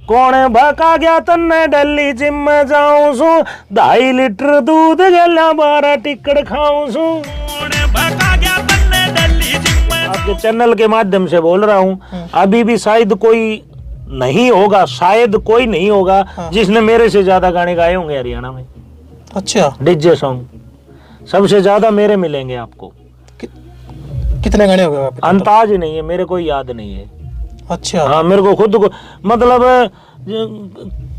कौन भका गया तन्ने दिल्ली जिम में जाऊं सू 2.5 लीटर दूध गला 12 टिकट खाऊं सू। कौन भका गया तन्ने दिल्ली जिम में। आपके चैनल के माध्यम से बोल रहा हूँ, अभी भी शायद कोई नहीं होगा, शायद कोई नहीं होगा जिसने मेरे से ज्यादा गाने गाए होंगे हरियाणा में। अच्छा, डीजे सॉन्ग सबसे ज्यादा मेरे मिलेंगे आपको। कितने गाने हो गए? अंदाज नहीं है, मेरे को याद नहीं है। अच्छा। हाँ, मेरे को खुद को मतलब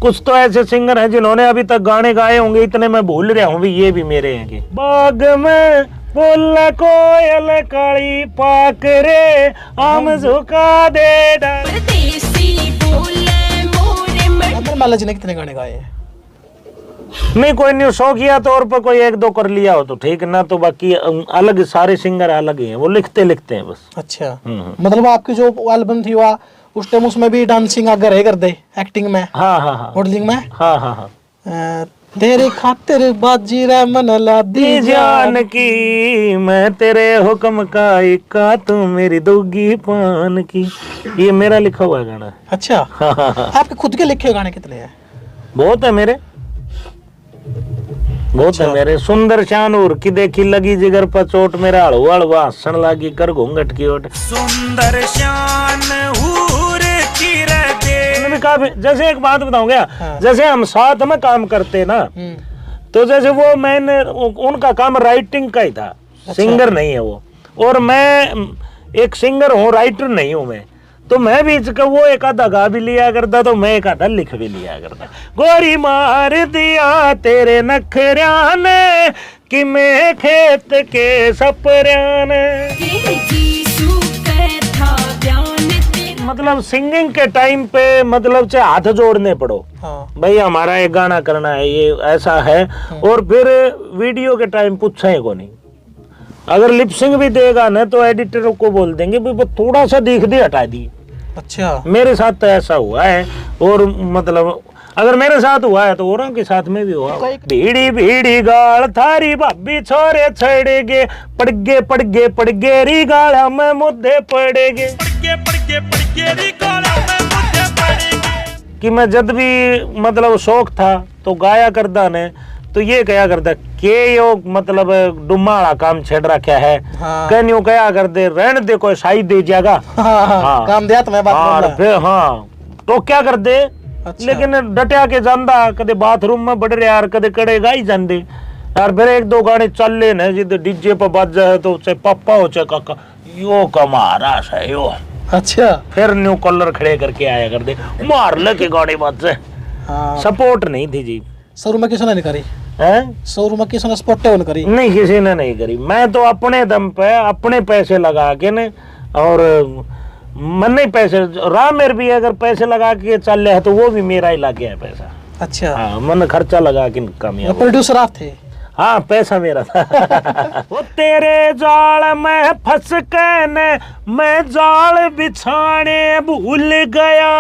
कुछ तो ऐसे सिंगर हैं जिन्होंने अभी तक गाने गाए होंगे, इतने मैं भूल रहा हूँ भी ये भी मेरे हैं के। बाग में बोला कोयल काली पाक रे आम झुका दे माला जी ने कितने गाने गाए हैं? नहीं, कोई नहीं, शौकिया तौर पर कोई 1-2 कर लिया हो तो ठीक, ना तो बाकी अलग सारे सिंगर अलग ही हैं, वो लिखते हैं बस। अच्छा। मतलब आपकी जो एल्बम थी वह उस टाइम उसमें भी डांसिंग अगर है कर दे, एक्टिंग में? हाँ, मॉडलिंग में? हाँ। तेरे खातिर बाजी रे मन लादी जान की, मैं तेरे हुक्म का इक्का तू मेरी दोगी पान की, ये मेरा लिखा हुआ गाना। अच्छा। आपके खुद के लिखे गाने कितने हैं? बहुत है मेरे, बहुत है मेरे। सुंदर शानूर की देखी लगी जिगर पर चोट, मेरा हड़ू हड़ू हसन लागी कर घूंघट की ओट। सुंदर शानूर की रहते काफी। जैसे एक बात बताऊं क्या, जैसे हम साथ में काम करते ना, तो जैसे वो मैंने उनका काम राइटिंग का ही था। सिंगर नहीं है वो, और मैं एक सिंगर हूँ, राइटर नहीं हूँ मैं, तो मैं भी वो एक आधा गा भी लिया करता, तो मैं एक आधा लिख भी लिया करता। गोरी मार दिया तेरे नखरिया ने कि मैं खेत के सपरिया ने। मतलब सिंगिंग के टाइम पे मतलब चाहे हाथ जोड़ने पड़ो, भाई हमारा एक गाना करना है, ये ऐसा है, और फिर वीडियो के टाइम पूछे को नहीं। अगर लिपसिंग भी देगा ना तो एडिटर को बोल देंगे भाई थोड़ा सा दिख दे, हटा दी। अच्छा, मेरे साथ तो ऐसा हुआ है, और मतलब अगर मेरे साथ हुआ है तो औरों के साथ में भी हुआ। भीड़ी भीड़ी गाल थारी भाभी छोरे छड़ेगे, पड़गे री गाला में मुद्दे पड़ेगे, कि मैं जब भी मतलब शौक था तो गाया करता ने, तो ये कहा करता के यो मतलब डुम्माड़ा काम छेड़ रखा है। कहनियो कहा कर दे रहने दे, कोई शाही दे जाएगा। हाँ, काम दिया तो मैं बात फिर हाँ तो क्या कर दे। अच्छा। लेकिन डटिया के जांदा कदे बाथरूम में बढ़ रहे यार, कदे कड़े गाई जांदे यार, फिर 1-2 गाने चल ले ना जिद डीजे पर बज जाए तो चाहे पापा हो चाहे काका, यो कमारा है यो। अच्छा, फिर न्यू कॉलर खड़े करके आया कर दे, मार ले के गाड़ी बज जाए। सपोर्ट नहीं थी जी। शोरूम में किसी ने नहीं करी है? शोरूम में किसी ने सपोर्ट करी नहीं, किसी ने नहीं करी। मैं तो अपने दम पे अपने पैसे लगा के ने, और मन नहीं पैसे राह मेरे भी अगर पैसे लगा के चल रहे हैं तो वो भी मेरा ही लग गया है पैसा। अच्छा। हाँ, मन खर्चा लगा के कामयाब। प्रोड्यूसर आप थे? हाँ, पैसा मेरा था। वो तेरे जाल में फंस के ने मैं जाल बिछाने भूल गया,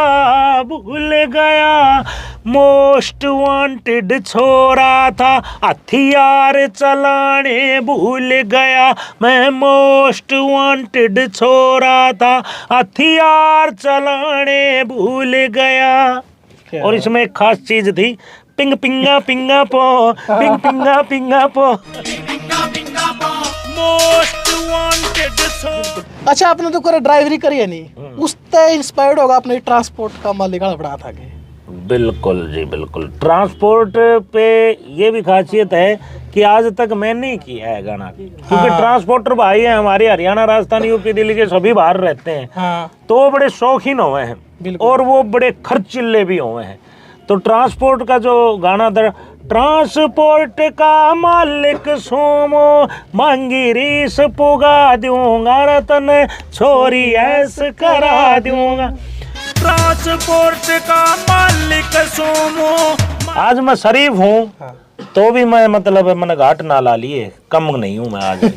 मोस्ट वांटेड छोरा था हथियार चलाने भूल गया, मैं मोस्ट वांटेड छोरा था हथियार चलाने भूल गया। और इसमें एक खास चीज थी, पिंग पिंगा पिंगा पो, पिंग पिंगा पिंगा पो, मोस्ट वांटेड छोरा। अच्छा, आपने तो करे ड्राइवरी करी है नहीं, उससे इंस्पायर्ड होगा अपने ट्रांसपोर्ट का मालिक बना था के? बिल्कुल जी, बिल्कुल। ट्रांसपोर्ट पे ये भी खासियत है कि आज तक मैं नहीं किया है गाना, क्योंकि ट्रांसपोर्टर भाई है हमारे हरियाणा, राजस्थान, यूपी, दिल्ली के सभी बाहर रहते हैं। तो वो बड़े शौकीन हुए हैं और वो बड़े खर्चीले भी हुए हैं। तो ट्रांसपोर्ट का जो गाना था, ट्रांसपोर्ट का मालिक सोमो मांगी रीस पुगा दूंगा, रतन छोरी ऐस करा दूंगा, ट्रांसपोर्ट का मालिक सोमो। आज मैं शरीफ हूँ तो भी मैं मतलब मैंने घाट ना ला लिए, कम नहीं हूँ मैं आज।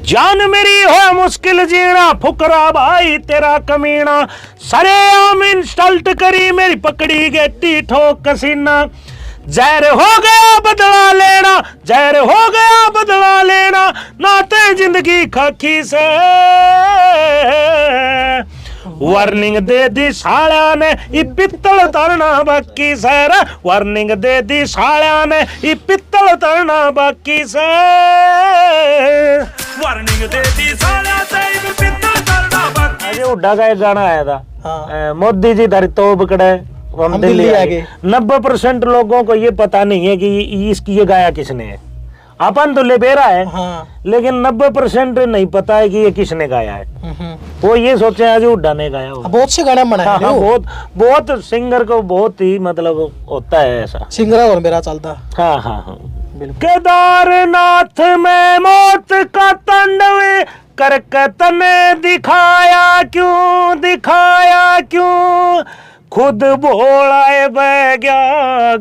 जान मेरी हो मुश्किल जीना, फुकरा भाई तेरा कमीना, सरे आम इंस्टल्ट करी मेरी पकड़ी गेटी ठोक कसीना, जहर हो गया बदला लेना, जहर हो गया बदला लेना, नाते जिंदगी खाकी से वार्निंग दे दी साल्या ने ई पित्तल तरना बाकी सर वार्निंग दे दी साल्या ने ई पित्तल तरना बाकी से वार्निंग दे दी साल्या से ई पित्तल तरना बाकी। अरे उड्डा का एक गाना आया था हाँ। मोदी जी धरी तो बिकड़े हम दिल्ली आ गए। 90% लोगों को ये पता नहीं है कि इसकी ये गाया किसने है। अपन तो ले बेरा है हाँ। लेकिन 90% नहीं पता है कि ये किसने गाया है। वो ये सोचे आज उड्डा ने गाया होगा। बहुत से गाने बनाए हाँ, हैं हाँ, वो। बहुत सिंगर को बहुत ही मतलब होता है ऐसा। सिंगर और मेरा चलता। हाँ हाँ हाँ बिल्कुल। केदारनाथ में मौत का तांडव करके तने दिखाया क्यों खुद भोलाए बह गया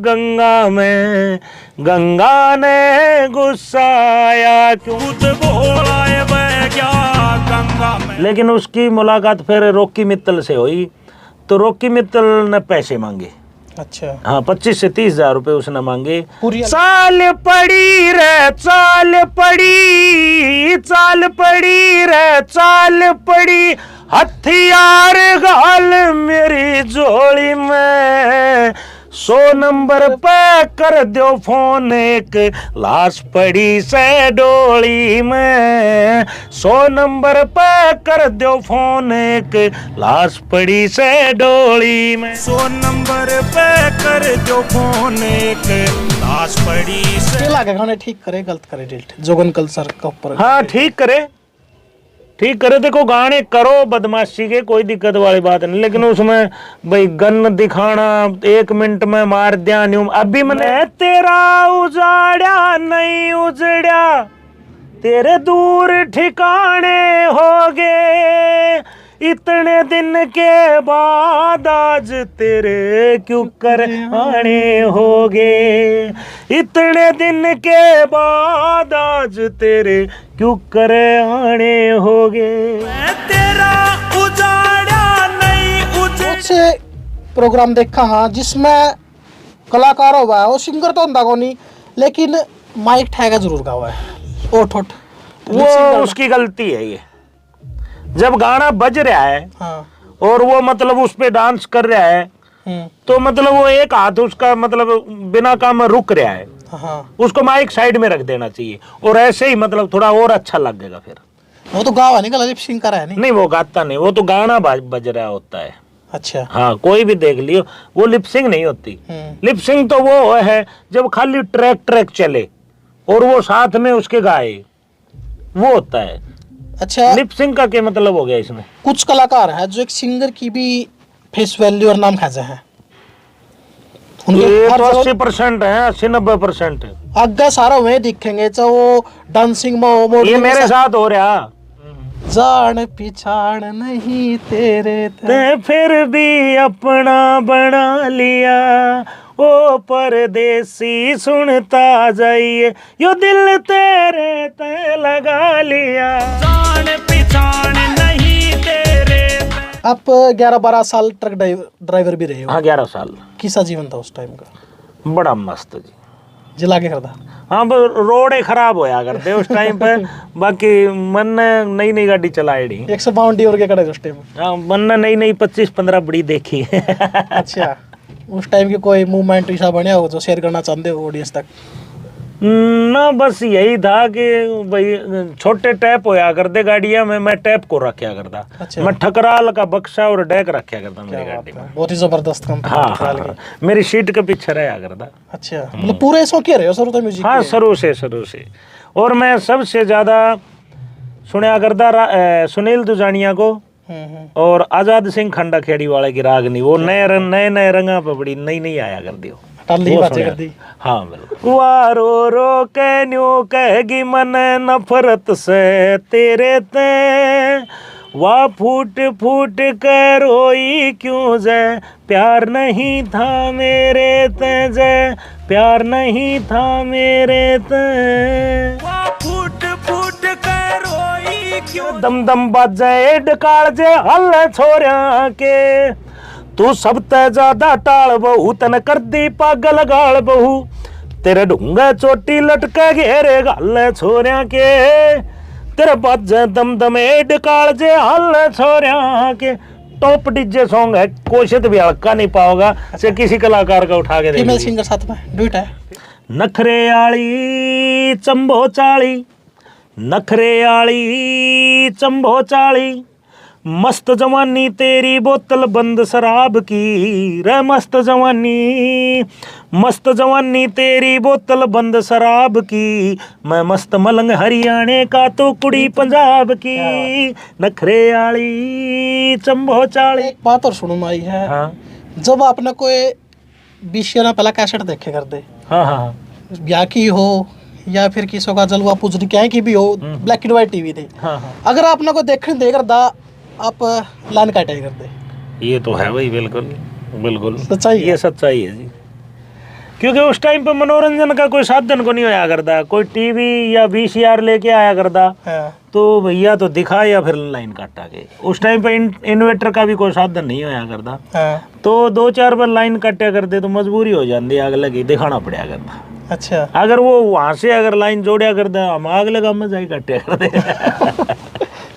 गंगा ने गुस्साया क्यों खुद भोलाए बह गया गंगा में। लेकिन उसकी मुलाकात फिर रॉकी मित्तल से हुई तो रॉकी मित्तल ने पैसे मांगे। अच्छा। हाँ 25 से 30 हजार रुपए उसने मांगे। पूरी चाल पड़ी रे चाल पड़ी हथियार घाल मेरी झोली में 100 नंबर पे कर दो फोन एक लाश पड़ी से डोली में 100 नंबर पे कर दो फोन एक लाश पड़ी से डोली में 100 नंबर पे कर दो फोन एक लाश पड़ी से। लगे गाने ठीक करे गलत करे डिलीट जोगन कल्चर का ऊपर। हाँ ठीक करे देखो गाने करो बदमाशी के कोई दिक्कत वाली बात नहीं लेकिन उसमें भाई गन दिखाना 1 मिनट में मार दिया न्यू अभी मैंने तेरा उजाड़ा नहीं उजड़ा तेरे दूर ठिकाने हो गए इतने दिन के बाद आज तेरे क्यों कर आने हो गए इतने दिन के बाद आज तेरे क्यों कर आने हो गए तेरा उजाड़ा नहीं बहुत से प्रोग्राम देखा हाँ जिसमें कलाकार हुआ है वो सिंगर तो होता को नहीं लेकिन माइक ठेगा जरूर का हुआ है ओठ वो उसकी गलती है ये जब गाना बज रहा है हाँ। और वो मतलब उस पे डांस कर रहा है तो मतलब वो एक हाथ उसका मतलब बिना काम में रुक रहा है। हाँ। उसको माइक साइड में रख देना चाहिए और ऐसे ही मतलब थोड़ा और अच्छा लगेगा फिर। वो तो गावा नहीं गला लिप सिंग करा है नहीं वो गाता नहीं वो तो गाना बज रहा होता है। अच्छा। हाँ कोई भी देख लियो वो लिपसिंग नहीं होती। लिपसिंग तो वो है जब खाली ट्रैक चले और वो साथ में उसके गाए वो होता है। अच्छा लिपसिंग का क्या मतलब हो गया इसमें। कुछ कलाकार है जो एक सिंगर की भी फेस वैल्यू और नाम खाते हैं ये तो 80% है 80-90% आगे सारा वही दिखेंगे चाहे वो डांसिंग में ये मेरे साथ हो रहा जान पिछाड़ नहीं तेरे ते फिर भी अपना बना लिया ओ परदेसी सुनता जाइए यो दिल तेरे ते लगा लिया जान पिछाड़ नहीं तेरे आप 11-12 साल ट्रक ड्राइवर भी रहे हो। हाँ 11 साल। किसा जीवन था उस टाइम का। बड़ा मस्त जी जिला के करता। हाँ रोड खराब होया करते उस टाइम पे बाकी मन नई गाड़ी चलाई डी 152 और के कड़े उस टाइम। हाँ मन नई 25-15 बड़ी देखी अच्छा उस टाइम की कोई मूवमेंट ऐसा बने हो जो शेयर करना चाहते हो ऑडियंस तक। ना बस यही था कि भाई छोटे टैप होया करते गाड़ियां में मैं टैप को रखा करता। अच्छा। मैं ठकराल का बक्सा और डेक रखा करता मेरी गाड़ी में। बहुत ही जबरदस्त कंपनी। हाँ, मेरी सीट के पीछे रहा करता। अच्छा मतलब पूरे शौक रहे हो शुरू से म्यूजिक। हाँ शुरू से और मैं सबसे ज्यादा सुनया करता सुनील दुजानिया को और आजाद सिंह खंडा खेड़ी वाले की रागनी वो नए रंगा पे बड़ी नई आया कर दियो। हाँ बिल्कुल वारो के न्यू कहेगी मन नफरत से तेरे ते वाह फूट के रोई क्यों जय प्यार नहीं था मेरे ते जय प्यार नहीं था मेरे ते वाह फूट के रोई क्यों दम बाजे डकाल जे हल छोरिया के तू सब ते ज्यादा टाल बहू तन कर दी पागल गाल बहू तेरे ढूंगा चोटी लटके घेरे गाल छोरिया के तेरे बाजे दम डकाल जे हल छोरिया के टॉप डीजे सॉन्ग है, कोशिश भी हल्का नहीं पाओगा से किसी कलाकार का उठा के फीमेल देखिए। सिंगर साथ में डुएट है। नखरे आली चंबो चाली, नखरे आली चंबो चाली, मस्त जवानी तेरी बोतल बंद शराब की रे, मस्त जवानी, मस्त जवानी तेरी बोतल बंद शराब की, मैं मस्त मलंग हरियाणे का तो कुड़ी पंजाब की, नखरे आली चंबो चाली। एक बात और सुनो माई है, हाँ जब आपने कोई 20 ना पहला कैसेट देखे कर दे, हाँ हाँ ब्याह की हो या फिर किसी का जलवा पूजनी क्या की भी हो, ब्लैक एंड व्हाइट टीवी थे, हाँ हाँ, अगर आपने को देखने दे कर दा आप लाइन काटे कर दे। ये तो है भाई, बिल्कुल बिल्कुल सच्चाई है। ये सच्चाई है जी। क्योंकि उस टाइम पे मनोरंजन का कोई साधन को नहीं होया करता, कोई टीवी या VCR लेके आया करता हाँ। तो भैया तो दिखा या फिर लाइन काटा के। उस टाइम पे इन्वर्टर का भी कोई साधन नहीं होया करता, हाँ। तो 2-4 बार लाइन काटा करते तो मजबूरी हो जाती, अगले की दिखाना पड़ा करता। अच्छा, अगर वो वहां से अगर लाइन जोड़िया करता हम अगले काम में जाई काटे करते।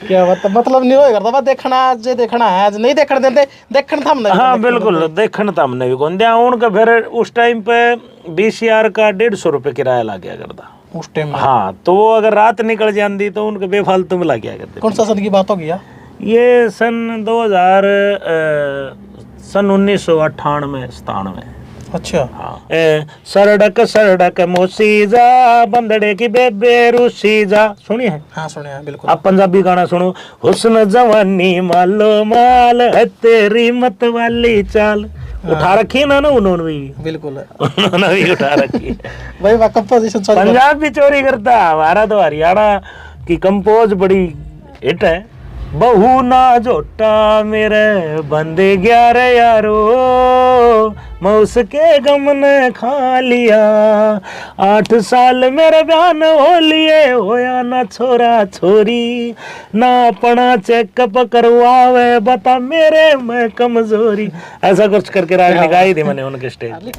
क्या मतलब नहीं होएगा करता, बस देखना जे देखना है, जे नहीं देखने देते देखने था हमने। हाँ बिल्कुल, देखने तो हमने भी कौन दिया उनका। फिर उस टाइम पे VCR का 150 रुपये किराया ला गया करता उस टाइम में। हाँ, तो वो अगर रात निकल जाती तो उनके बेफालतू में ला गया करते। कौन सा सन की बात हो गया? ये सन 1998-97। अच्छा। हाँ, सड़क सड़क मोसीजा बंदड़े की बेबे रूसीजा, सुनिए है? हाँ सुने हैं बिल्कुल। आप पंजाबी गाना सुनो। हुस्न जवानी मालो माल है तेरी मत वाली चाल, उठा रखी है ना उन्होंने भी, बिल्कुल उन्होंने भी उठा रखी है। भाई वह कंपोजिशन पंजाब भी चोरी करता, हमारा तो हरियाणा की कंपोज बड़ी हिट है। बहू ना जोटा मेरे बंदे 11 यारो, मैं उसके गम ने खा लिया, 8 साल मेरे बयान हो लिए, होया ना छोरा छोरी, ना अपना चेकअप करवावे बता मेरे में कमजोरी। ऐसा कुछ करके राग निकाली थी मैंने उनके स्टेज।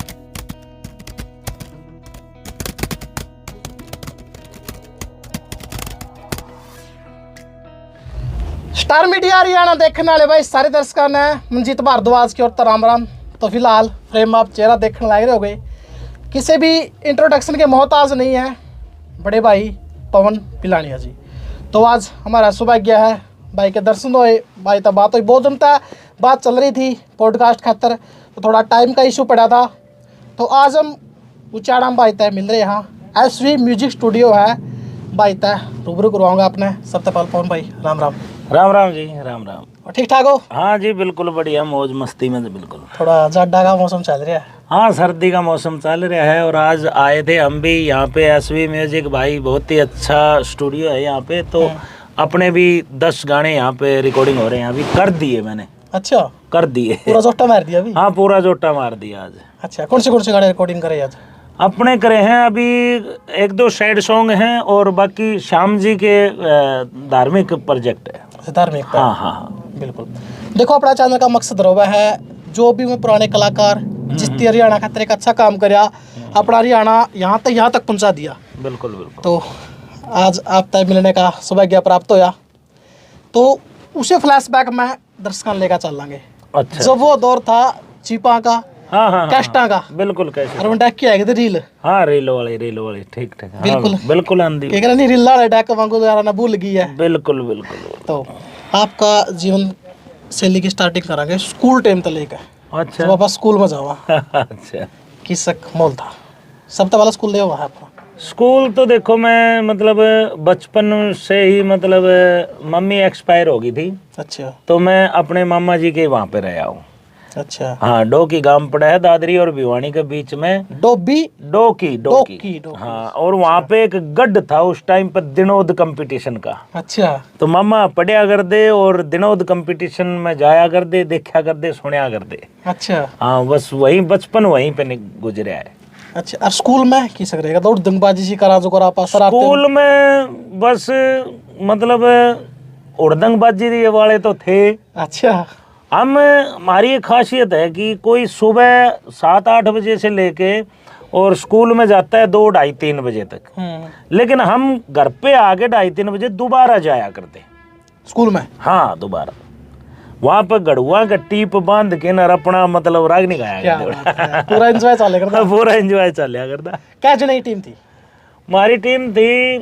स्टार मीडिया हरियाणा देखने वाले भाई सारे दर्शकों ने मनजीत भारद्वाज की ओर तो राम राम। तो फिलहाल फ्रेम आप चेहरा देखने लायक हो गए, किसी भी इंट्रोडक्शन के मोहताज नहीं है बड़े भाई पवन पिलानिया जी। तो आज हमारा सौभाग्य है भाई के दर्शन हुए, भाई तब बात हुई बहुत जमता है, बात चल रही थी पॉडकास्ट खातर, तो थोड़ा टाइम का इशू पड़ा था। तो आज हम उचाड़ाम भाई तय मिल रहे यहाँ, SV म्यूजिक स्टूडियो है भाई तय रूबरू करवाऊंगा अपने। सबसे पहले पवन भाई राम राम। राम राम जी, राम राम। और ठीक ठाक हो? हाँ जी बिल्कुल बढ़िया, मौज मस्ती में बिल्कुल। थोड़ा जाडा का मौसम चल रहा है। हाँ, सर्दी का मौसम चल रहा है और आज आए थे हम भी यहाँ पे SV म्यूजिक, भाई बहुत ही अच्छा स्टूडियो है यहाँ पे। तो अपने भी 10 गाने यहाँ पे रिकॉर्डिंग हो रहे हैं, अभी कर दिए मैंने। अच्छा, कर दिए पूरा जोटा मार दिया अभी? हाँ पूरा जोटा मार दिया आज। अच्छा, कौन से गाने रिकॉर्डिंग करे आज? अपने करे हैं अभी 1-2 सैड सॉन्ग हैं और बाकी श्याम जी के धार्मिक प्रोजेक्ट है। धार्मिक? हाँ हाँ हाँ बिल्कुल। देखो अपना चैनल का मकसद रहा है जो भी मैं पुराने कलाकार जिस हरियाणा खातर एक अच्छा काम करया, अपना हरियाणा यहाँ तक पहुँचा दिया। बिल्कुल बिल्कुल। तो आज आप तय मिलने का सौभाग्य प्राप्त होया, तो उसे फ्लैशबैक में दर्शकों लेकर चल लेंगे। अच्छा, जब वो दौर था चिपा का, हाँ हाँ कैस्टा का, बिल्कुल। कैसे? और डैक की है रील। हाँ रेल वाली ठीक ठीक। हाँ, बिल्कुल। बिल्कुल आंधी। एक नहीं रील वाले डैक वांगू यार ना भूल गई है। बिल्कुल बिल्कुल। तो आपका जीवन शैली की स्टार्टिंग करेंगे स्कूल टाइम तो लेकर। अच्छा। जब आप स्कूल में जावा अच्छा, किसक मोल था सबसे वाला स्कूल ले हुआ है आपका? स्कूल तो देखो मैं मतलब बचपन से ही मतलब मम्मी एक्सपायर हो गई थी, अच्छा तो मैं अपने मामा जी के वहाँ पे रहा हूँ। अच्छा। हाँ, डोकी गांव पड़ा है दादरी और भिवानी के बीच में। डोबी? डोकी। हाँ, और वहाँ पे एक गढ़ था उस टाइम पर दिनोद कंपटीशन का। अच्छा। तो मामा पढ़िया कर दे और दिनोद कंपटीशन में जाया कर दे, देखा कर दे, सुनया कर दे। अच्छा। हाँ, बस वही बचपन वहीं पे गुजरा है। अच्छा, और स्कूल में किस रहेगा दौड़ दंगबाजी सी करा जो करा पास? स्कूल में बस मतलब उड़दंगबाजी वाले तो थे। अच्छा। हमारी एक खासियत है कि कोई सुबह 7-8 बजे से लेके और स्कूल में जाता है 2, 2:30, 3 बजे तक, लेकिन हम घर पे आके 2:30, 3 बजे दोबारा जाया करते स्कूल में। हाँ दोबारा, वहां पर गड़ुआ का टीप बांध के ना अपना मतलब राग नहीं गाया क्या करते। बात है, पूरा एंजॉय चले करता। पूरा एंजॉय चलिया करता। क्या जने की टीम थी? हमारी टीम थी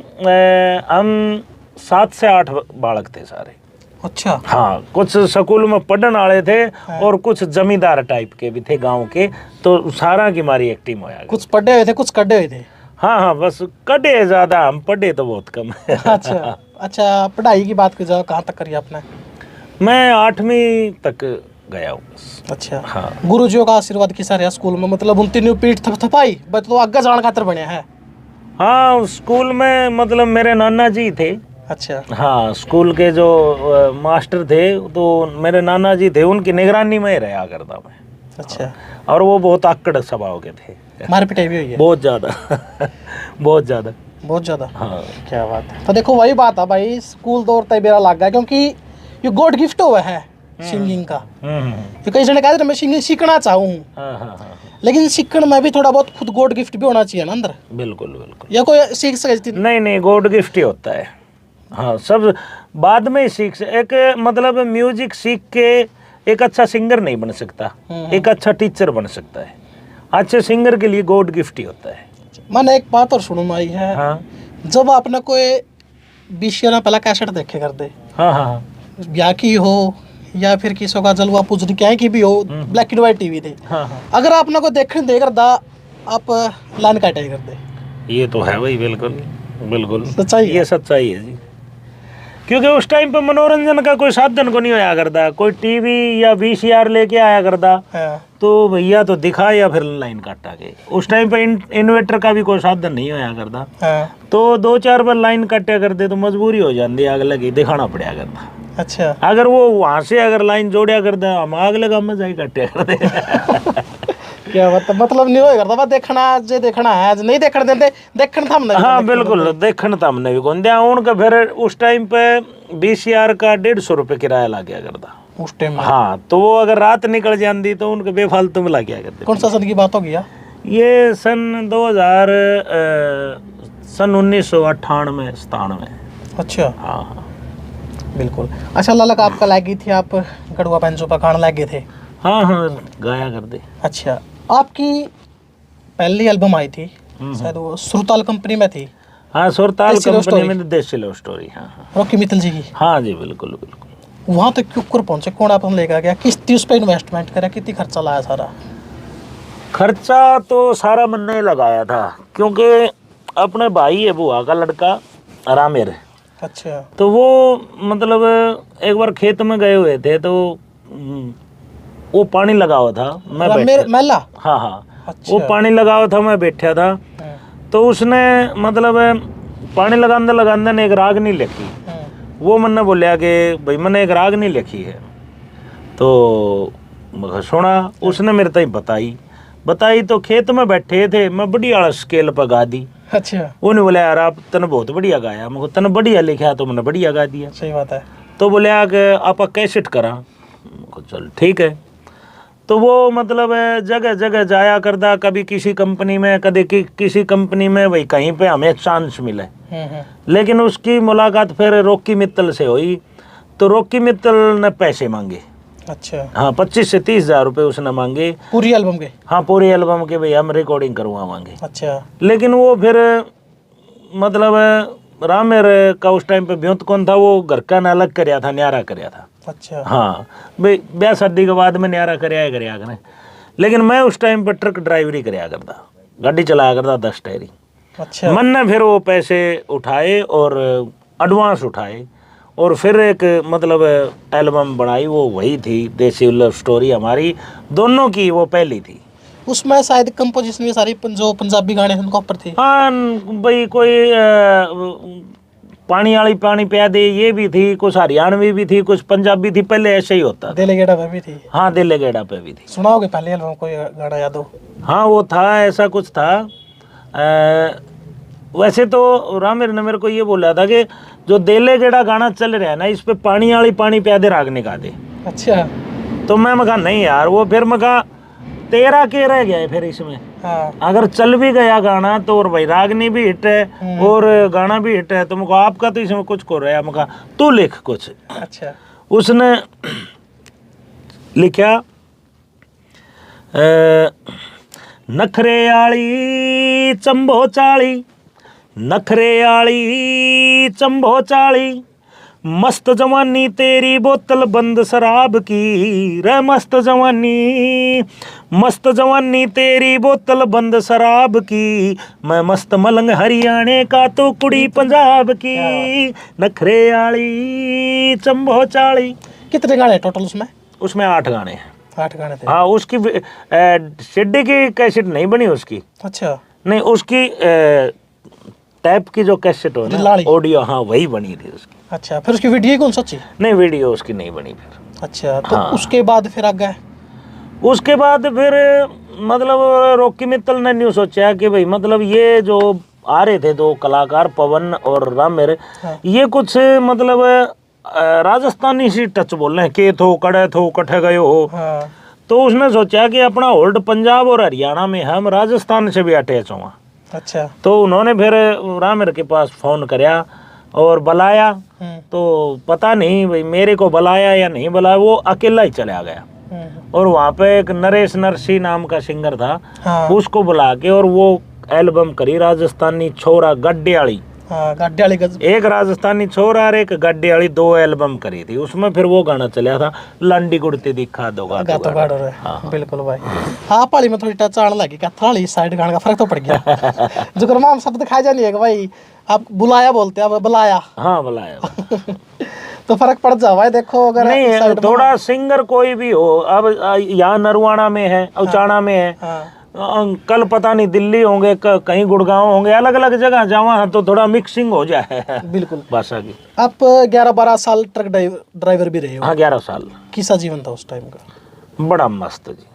हम 7 से 8 बालक थे सारे। अच्छा। हाँ, कुछ स्कूल में पढ़ने वाले थे और कुछ जमींदार टाइप के भी थे गांव के, तो सारा की हमारी एक टीम होया। कुछ पढ़े हुए थे, कुछ कड्डे हुए थे। हाँ हाँ, बस कड़े ज्यादा, हम पढ़े तो बहुत कम है। अच्छा अच्छा, पढ़ाई की बात की जाओ, कहाँ तक करी आपने? मैं 8वीं तक गया हूँ बस। अच्छा। हाँ। गुरुजियों का आशीर्वाद किसा रहा स्कूल में? मतलब उन तीनों पीठ थपथपाई बस तो आगे जान खातर बने है। हाँ, स्कूल में मतलब मेरे नाना जी थे। अच्छा। हाँ, स्कूल के जो मास्टर थे तो मेरे नाना जी थे, उनकी निगरानी में ही रहा करता मैं। अच्छा। और वो बहुत आकड़ स्वभाव के थे। मार पिटाई भी हुई है? बहुत ज्यादा। बहुत ज्यादा। बहुत ज्यादा। हाँ। क्या बात है। तो देखो वही बात है भाई, स्कूल दौर तय मेरा लग गया, क्योंकि ये गॉड गिफ्ट हुआ है सिंगिंग का। तो कई जने कहते हैं मैं सिंगिंग सीखना चाहूँ, हाँ हाँ हाँ, लेकिन सीखने में भी थोड़ा बहुत खुद गॉड गिफ्ट भी होना चाहिए ना अंदर। बिल्कुल बिल्कुल। या कोई सीख सके? नहीं नहीं, गॉड गिफ्ट ही होता है। हाँ, सब बाद में ही सीख एक मतलब म्यूजिक सीख के एक अच्छा सिंगर नहीं बन सकता, एक अच्छा टीचर बन सकता है। अच्छे सिंगर के लिए गॉड गिफ्ट ही होता है। मैंने एक बात और सुनने में आई है। हाँ जब आपने कोई 20 साल पहला कैसेट देखे करते, हाँ हाँ, ब्याह की हो या फिर किसी का जलवा पूजरी क्या की भी हो, ब्लैक एंड व्हाइट टीवी थे, हाँ हाँ, अगर आपने को देखने दे करदा आप लाइन काटे करते। ये तो है भाई, बिल्कुल बिल्कुल सच्चाई है। ये सच्चाई है जी। क्योंकि उस टाइम पे मनोरंजन का कोई साधन को नहीं होया करता, कोई टीवी या VCR लेके आया करता हाँ। तो भैया तो दिखा या फिर लाइन काटा के। उस टाइम पे इन्वर्टर का भी कोई साधन नहीं होया करता, हाँ। तो 2-4 बार लाइन काटा करते तो मजबूरी हो जाती, आग लगी दिखाना पड़ा करता। अच्छा। अगर वो वहां से अगर लाइन जोड़िया करता, हम आग लगा में जाई काटिया करते। क्या मतलब नहीं होया करता, बस देखना जे देखना है, नहीं देखने देते, देखने था हमने। हाँ बिल्कुल, देखने तो हमने भी कौन दिया उनका। फिर उस टाइम पे VCR का 150 रुपये किराया लग गया करता उस टाइम। हाँ, तो वो अगर रात निकल जाती तो उनके बेफालतू में लग गया करते। कौन सा सन की बात हो गया? ये सन 1998-97। अच्छा। हाँ हाँ बिल्कुल। अच्छा ललक आपका लगी थी, आप गड़ुआ पंचों पर खाने लगे थे? हाँ हाँ, गाया करते। अच्छा, आपकी पहली एल्बम आई थी शायद वो सुरताल कंपनी में थी। हाँ, सुरताल देसी लव कंपनी स्टोरी। में देसी लव स्टोरी। हाँ हाँ रॉकी मित्तल जी की। हाँ जी, बिल्कुल बिल्कुल। वहाँ तक क्यों कर पहुँचे? कौन आप लेकर गया? किस चीज पे इन्वेस्टमेंट करा? कितनी खर्चा लाया सारा? खर्चा तो सारा मैंने ही लगाया था, क्योंकि अपने भाई है बुआ का लड़का रामेर। अच्छा। तो वो मतलब एक बार खेत में गए हुए थे तो वो पानी लगा हुआ था, मैं बैठा। मेला। हाँ हाँ, अच्छा। वो पानी लगा हुआ था, मैं बैठा था। तो उसने मतलब पानी लगाने लगाने ने एक राग नहीं लिखी। वो मैंने बोलिया कि भाई मैंने एक राग नहीं लिखी है। तो मैं सुना, उसने मेरे तक बताई तो खेत में बैठे थे, मैं बढ़िया स्केल पर गा दी। अच्छा। उन्होंने बोला यार आप तने बहुत बढ़िया गाया। मैं तने बढ़िया लिखा तो मैंने बढ़िया गा दिया। सही बात है। तो बोले कि आप कैसेट करा। चल ठीक है। तो वो मतलब जगह जगह जाया करता, कभी किसी कंपनी में, कभी किसी कंपनी में, भाई कहीं पे हमें चांस मिले। लेकिन उसकी मुलाकात फिर रॉकी मित्तल से हुई, तो रॉकी मित्तल ने पैसे मांगे। अच्छा। हाँ, 25 से 30 हज़ार रुपये उसने मांगे पूरी एल्बम के? हाँ, पूरी एल्बम के, भाई हम रिकॉर्डिंग करवाएंगे। अच्छा। लेकिन वो फिर मतलब रामेर का उस टाइम पे ब्योत कौन था, वो घर का न अलग करया था, न्यारा करया था। अच्छा। हाँ भाई, ब्याह शादी के बाद में न्यारा करया करें। लेकिन मैं उस टाइम पे ट्रक ड्राइवरी करया करता, गाड़ी चलाया करता 10 टायरी। अच्छा। मन ने फिर वो पैसे उठाए और एडवांस उठाए और फिर एक मतलब एल्बम बनाई। वो वही थी देसी लव स्टोरी, हमारी दोनों की वो पहली थी। उसमें शायद कंपोजिशन भी सारी जो पंजाबी गाने थे उनके ऊपर थी। हाँ भाई, कोई पानी वाली पानी पिया दे ये भी थी, कुछ हरियाणवी भी थी, कुछ पंजाबी थी। पहले ऐसे ही होता था। दिले गेड़ा पे भी थी। हाँ, दिले गेड़ा पे भी थी। सुनाओगे पहले एल्बम कोई गाना याद हो? हाँ, वो था, ऐसा कुछ था। वैसे तो रामेर ने मेरे को ये बोला था कि जो दिले गेड़ा गाना चल रहा है ना, इस पे पानी वाली पानी पिया दे राग निकाल दे। अच्छा। तो मैं कहा नहीं यार, वो फिर मैं कहा तेरा के रह गया है फिर इसमें। हाँ। अगर चल भी गया गाना तो और भाई रागनी भी हिट है और गाना भी हिट है, तो मुझको आपका तो इसमें कुछ को रहा है। मैं कहा तू लिख कुछ। अच्छा। उसने लिखा नखरे आली चंबो चाली, नखरे आली चंबो चाली, मस्त जवानी तेरी बोतल बंद शराब की रे, मस्त जवानी तेरी बोतल बंद शराब की, मैं मस्त मलंग हरियाणे का तो कुड़ी पंजाब की, नखरे आली चंबो चाली। कितने गाने टोटल उसमें? उसमें 8 गाने हैं। 8 गाने थे। हाँ, उसकी सीडी की कैसेट नहीं बनी उसकी। अच्छा। नहीं, उसकी टैप की जो कैसेट हो ना, ऑडियो, हाँ वही बनी थी उसकी। अच्छा, फिर उसकी वीडियो कौन सी? नहीं, वीडियो उसकी नहीं बनी फिर। अच्छा, तो हाँ। उसके बाद फिर आगे? उसके बाद फिर मतलब रॉकी मित्तल ने न्यू सोचा कि भाई मतलब ये जो आ रहे थे 2 कलाकार पवन और रामेर, हाँ। ये कुछ मतलब राजस्थानी सी टच बोल रहे हैं, के थो कड़े थो कठे गए हो। हाँ। तो उसने सोचा कि अपना होल्ड पंजाब और हरियाणा में है, हम राजस्थान से भी अटैच हुआ। अच्छा। तो उन्होंने फिर रामेर के पास फोन करया और बुलाया, तो पता नहीं भाई मेरे को बुलाया या नहीं बुलाया, वो अकेला ही चला गया। और वहाँ पे एक नरेश नरसी नाम का सिंगर था। हाँ। उसको बुला के और वो एल्बम करी, राजस्थानी छोरा गड्डियाली। हाँ, गड्डियाली एक राजस्थानी छोरा और एक गड्डियाली, 2 एल्बम करी थी। उसमें फिर वो गाना चला था, लांडी गुड़ती दिखा दो गातो गाड़ो रे। हाँ। बिल्कुल भाई। हाँ, पाली में थोड़ी टच आने लगी, क्या थाली साइड गाने का फर्क तो पड़ गया। जो कर्मा शब्द खाया जानी है कि भाई आप बुलाया बोलते हैं, अब बुलाया। हाँ, बुलाया। तो फर्क पड़ जाओ भाई, देखो अगर नहीं, थोड़ा सिंगर कोई भी हो, अब यहाँ नरवाना में है, उचाना में है। हाँ। कल पता नहीं दिल्ली होंगे, कहीं गुड़गांव होंगे, अलग अलग जगह जावा तो थोड़ा मिक्सिंग हो जाए। बिल्कुल। भाषा की। आप 11-12 साल ट्रक ड्राइवर भी रहे हो। हाँ, 11 साल। किसा जीवन था उस टाइम का? बड़ा मस्त जी।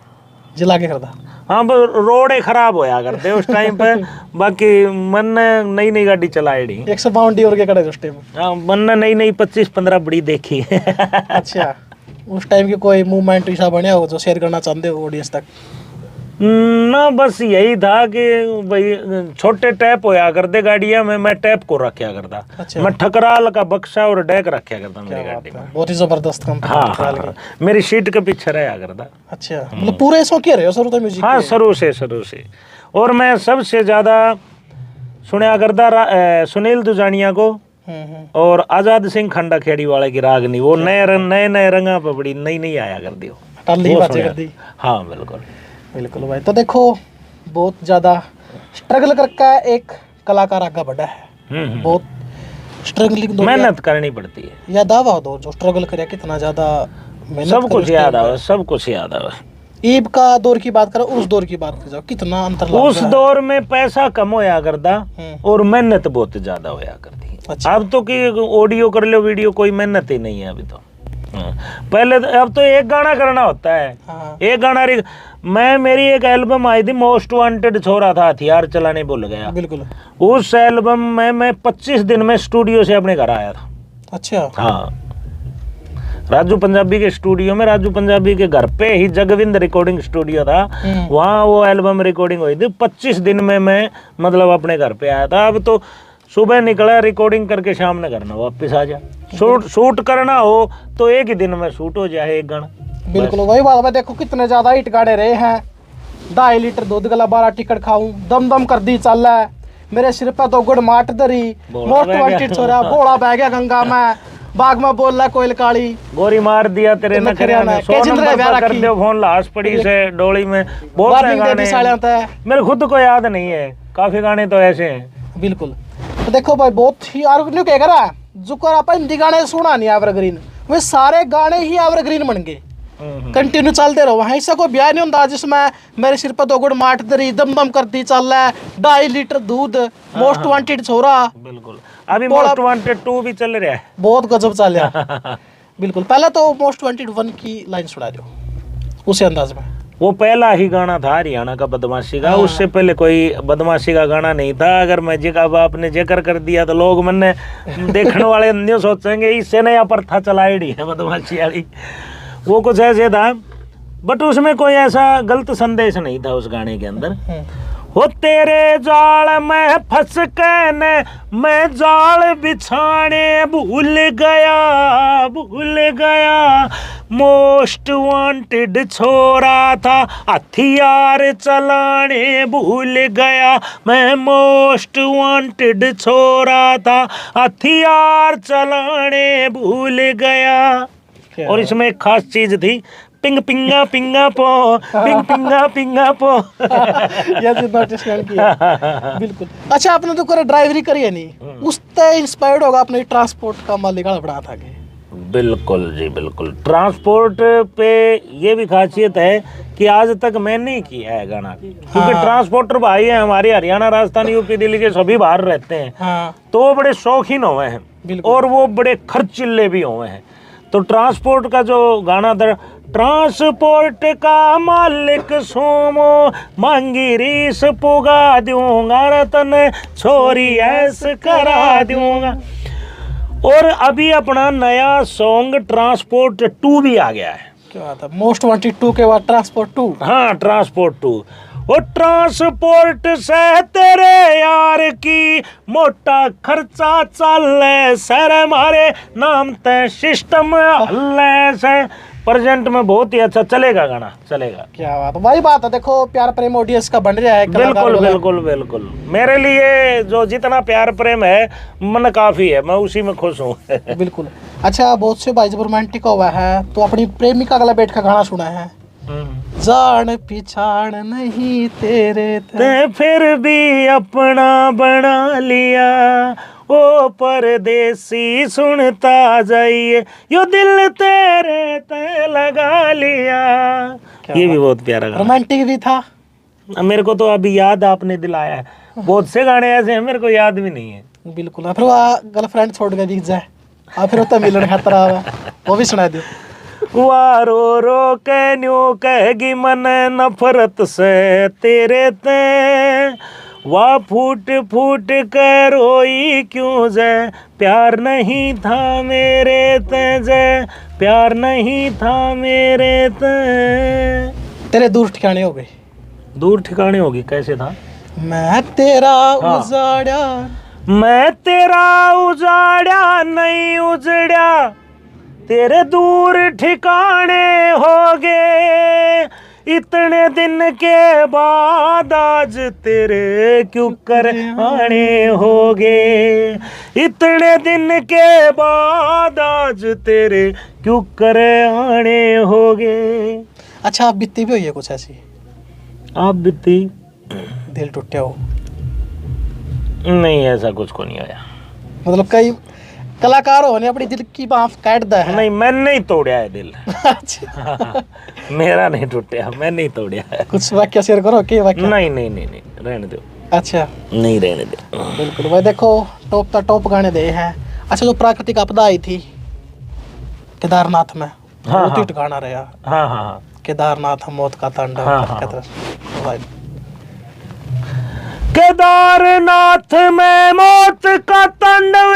जिला के करता। हाँ, रोड खराब होया करते उस टाइम पे। बाकी मन नई नई गाड़ी चलाई डी। 152 और के कड़े उस टाइम? हाँ, मन नई 25-15 बड़ी देखी। अच्छा, उस टाइम के कोई मूवमेंट ऐसा बने हो जो शेयर करना चाहते हो ऑडियंस तक? ना, बस यही था कि भाई छोटे टैप होया करते गाड़ियां में, मैं टैप को रखा करता। अच्छा। मैं ठकराल का बक्सा और डेक रखा करता मेरी गाड़ी में। बहुत ही जबरदस्त कंपनी। हाँ, मेरी सीट के पीछे रहा करता। अच्छा, मतलब पूरे शौकीन रहे हो शुरू से म्यूजिक? हाँ, शुरू से। और मैं सबसे ज्यादा सुनया करता सुनील दुजानिया को और आजाद सिंह खंडा खेड़ी वाले की रागनी। वो नए रंगा पे बड़ी नई आया कर दी। हाँ, बिल्कुल भाई। तो देखो, बहुत ज़्यादा स्ट्रगल करके एक कलाकार आगे बढ़ा है। बहुत स्ट्रगलिंग, मेहनत करनी पड़ती है। या दावा दो जो स्ट्रगल करे कितना ज़्यादा मेहनत। सब कुछ याद आवे, सब कुछ याद आवे। ईब का दौर की बात करो, उस दौर की बात कर जाओ, कितना अंतर। उस दौर में पैसा कम होया करता और मेहनत बहुत ज्यादा होया करती। अच्छा। अब तो कि ऑडियो कर लो, वीडियो, कोई मेहनत ही नहीं है अभी तो। पहले अब तो एक गाना करना होता है। हाँ। एक गाना मेरी एक एल्बम आई थी, मोस्ट वांटेड छोरा था, हथियार चलाने भूल गया। बिल्कुल। उस एल्बम में मैं 25 दिन में स्टूडियो से अपने घर आया था। अच्छा। हाँ, राजू पंजाबी के स्टूडियो में, राजू पंजाबी के घर पे ही जगविंद रिकॉर्डिंग स्टूडियो था, वहाँ वो एल्बम रिकॉर्डिंग हुई थी। 25 दिन में मैं मतलब अपने घर पे आया था। अब तो सुबह निकला, रिकॉर्डिंग करके शाम में करना, वापस आ जा। शूट करना हो तो एक ही दिन में शूट हो जाए एक गाना। बिल्कुल वही बात है। देखो कितने ज्यादा हिट गाड़े रहे हैं। 2.5 लीटर दूध गला 12 टिकट खाऊं, दम कर दी चल है, मेरे सिर पे तो गुड़ माट दरी, मोस्ट वांटेड छोरा, भोला बह गया गंगा में, बाग में बोल रहा कोयल काली, गोरी मार दिया तेरे नखरिया ने, 100 नंबर पर कर दो फोन, लाश पड़ी से डोली में। बहुत से गाने मेरे खुद को याद नहीं है, काफी गाने तो ऐसे हैं। बिल्कुल। तो देखो भाई, बहुत ही यार न्यू कह रहा जो कर आप हिंदी गाने सुना नहीं एवरग्रीन, वे सारे गाने ही एवरग्रीन बन गए, कंटिन्यू चलते रहो। वहाँ ऐसा कोई ब्याह नहीं होता जिसमें मेरे सिर पर 2 गुड़ माट दरी, दम करती चल है, 2.5 लीटर दूध, मोस्ट वांटेड छोरा। बिल्कुल, अभी मोस्ट वांटेड 2 भी चल रहा है, बहुत गजब चल रहा है। बिल्कुल। पहले तो मोस्ट वांटेड 1 की लाइन सुना दो उसी अंदाज में। वो पहला ही गाना था हरियाणा का बदमाशी का, उससे पहले कोई बदमाशी का गाना नहीं था। अगर मैं अब आपने जिक्र कर दिया तो लोग मैंने देखने वाले न्यू सोचेंगे इससे नया प्रथा चलाई है बदमाशी वाली। वो कुछ ऐसे था, बट उसमें कोई ऐसा गलत संदेश नहीं था उस गाने के अंदर। हो तेरे जाल में फंस के ने मैं जाल बिछाने भूल गया, मोस्ट वांटेड छोरा था, हथियार चलाने भूल गया। मैं मोस्ट वांटेड छोरा था, हथियार चलाने भूल गया। और इसमें एक खास चीज थी, पिंग पिंगा पिंगा पो, पिंग पिंगा पिंगा पो। ये तो नोटिस किया। बिल्कुल। अच्छा, आपने तो करे ड्राइवरी करी है नहीं, उससे इंस्पायर्ड होगा अपने ट्रांसपोर्ट का मालिक बना था के। बिल्कुल जी बिल्कुल। ट्रांसपोर्ट पे ये भी खासियत है कि आज तक मैं नहीं किया है गाना, क्योंकि ट्रांसपोर्टर भाई है हमारे, हरियाणा राजस्थान यूपी दिल्ली के सभी बाहर रहते हैं। हाँ। तो वो बड़े शौकीन हुए हैं और वो बड़े खर्चीले भी हुए हैं। तो ट्रांसपोर्ट का जो गाना था, ट्रांसपोर्ट का मालिक सोमो मांगी रीस पुगा दूंगा, रतन छोरी ऐस करा दूंगा। और अभी अपना नया सॉन्ग ट्रांसपोर्ट 2 भी आ गया है। क्या बात है, मोस्ट वांटेड 2 के बाद ट्रांसपोर्ट 2। हाँ, ट्रांसपोर्ट 2। वो ट्रांसपोर्ट से तेरे यार की मोटा खर्चा चल सर मारे नाम ते सिस्टम हल्ले से। प्रेजेंट में बहुत ही अच्छा चलेगा गाना, चलेगा। क्या बात है, वही बात है। देखो प्यार प्रेम ऑडियंस का बन रहा है। बिल्कुल बिल्कुल बिल्कुल। मेरे लिए जो जितना प्यार प्रेम है मन काफी है, मैं उसी में खुश हूँ। बिल्कुल। अच्छा, बहुत से भाई जब रोमांटिक हुआ है तो अपनी प्रेमिका गला बैठ का गाना सुना है, जान पिछाड़ नहीं तेरे ते फिर भी अपना बना लिया, ओ परदेसी सुनता जाइए, यो दिल तेरे ते लगा लिया। ये भी बहुत प्यारा गाना, रोमांटिक भी था। मेरे को तो अभी याद आपने दिलाया है। बहुत से गाने ऐसे हैं मेरे को याद भी नहीं है। बिल्कुल। फिर वो गर्लफ्रेंड छोड़ के दिख जाए और फिर तो मिलन खतरा है, वो भी सुना दो। वारो रो के न्यू कहेगी मन नफरत से तेरे ते, वाह फूट फूट के रोई क्यों जय, प्यार नहीं था मेरे ते जय, प्यार नहीं था मेरे ते। तेरे दूर ठिकाने हो गए। दूर ठिकाने होगी कैसे था? मैं तेरा उजाड़ा, मैं तेरा उजाड़ा नहीं उजड़ा, तेरे दूर ठिकाने हो गए, इतने दिन के बाद आज तेरे क्यों कर आने हो गए, इतने दिन के बाद आज तेरे क्यों कर आने हो गए। अच्छा, आप बीती भी हुई है कुछ ऐसी? आप बीती? दिल टूटे हो? नहीं, ऐसा कुछ को नहीं आया। मतलब कई कलाकार होने अपनी दिल की बात काट दा है। नहीं, मैं नहीं तोड़ा है दिल। अच्छा। मेरा नहीं टूटा, मैं नहीं तोड़ा है। कुछ वाक्य शेयर करो, के वाक्य? नहीं नहीं नहीं नहीं, रहने दो। अच्छा, नहीं रहने दो। बिल्कुल भाई। देखो टॉप गाने दे हैं। अच्छा, जो प्राकृतिक आपदा आई थी केदारनाथ में, बहुत हिट गाना रहा। हाँ हाँ हाँ। केदारनाथ मौत का तांडव। हाँ। केदारनाथ में मौत का तांडव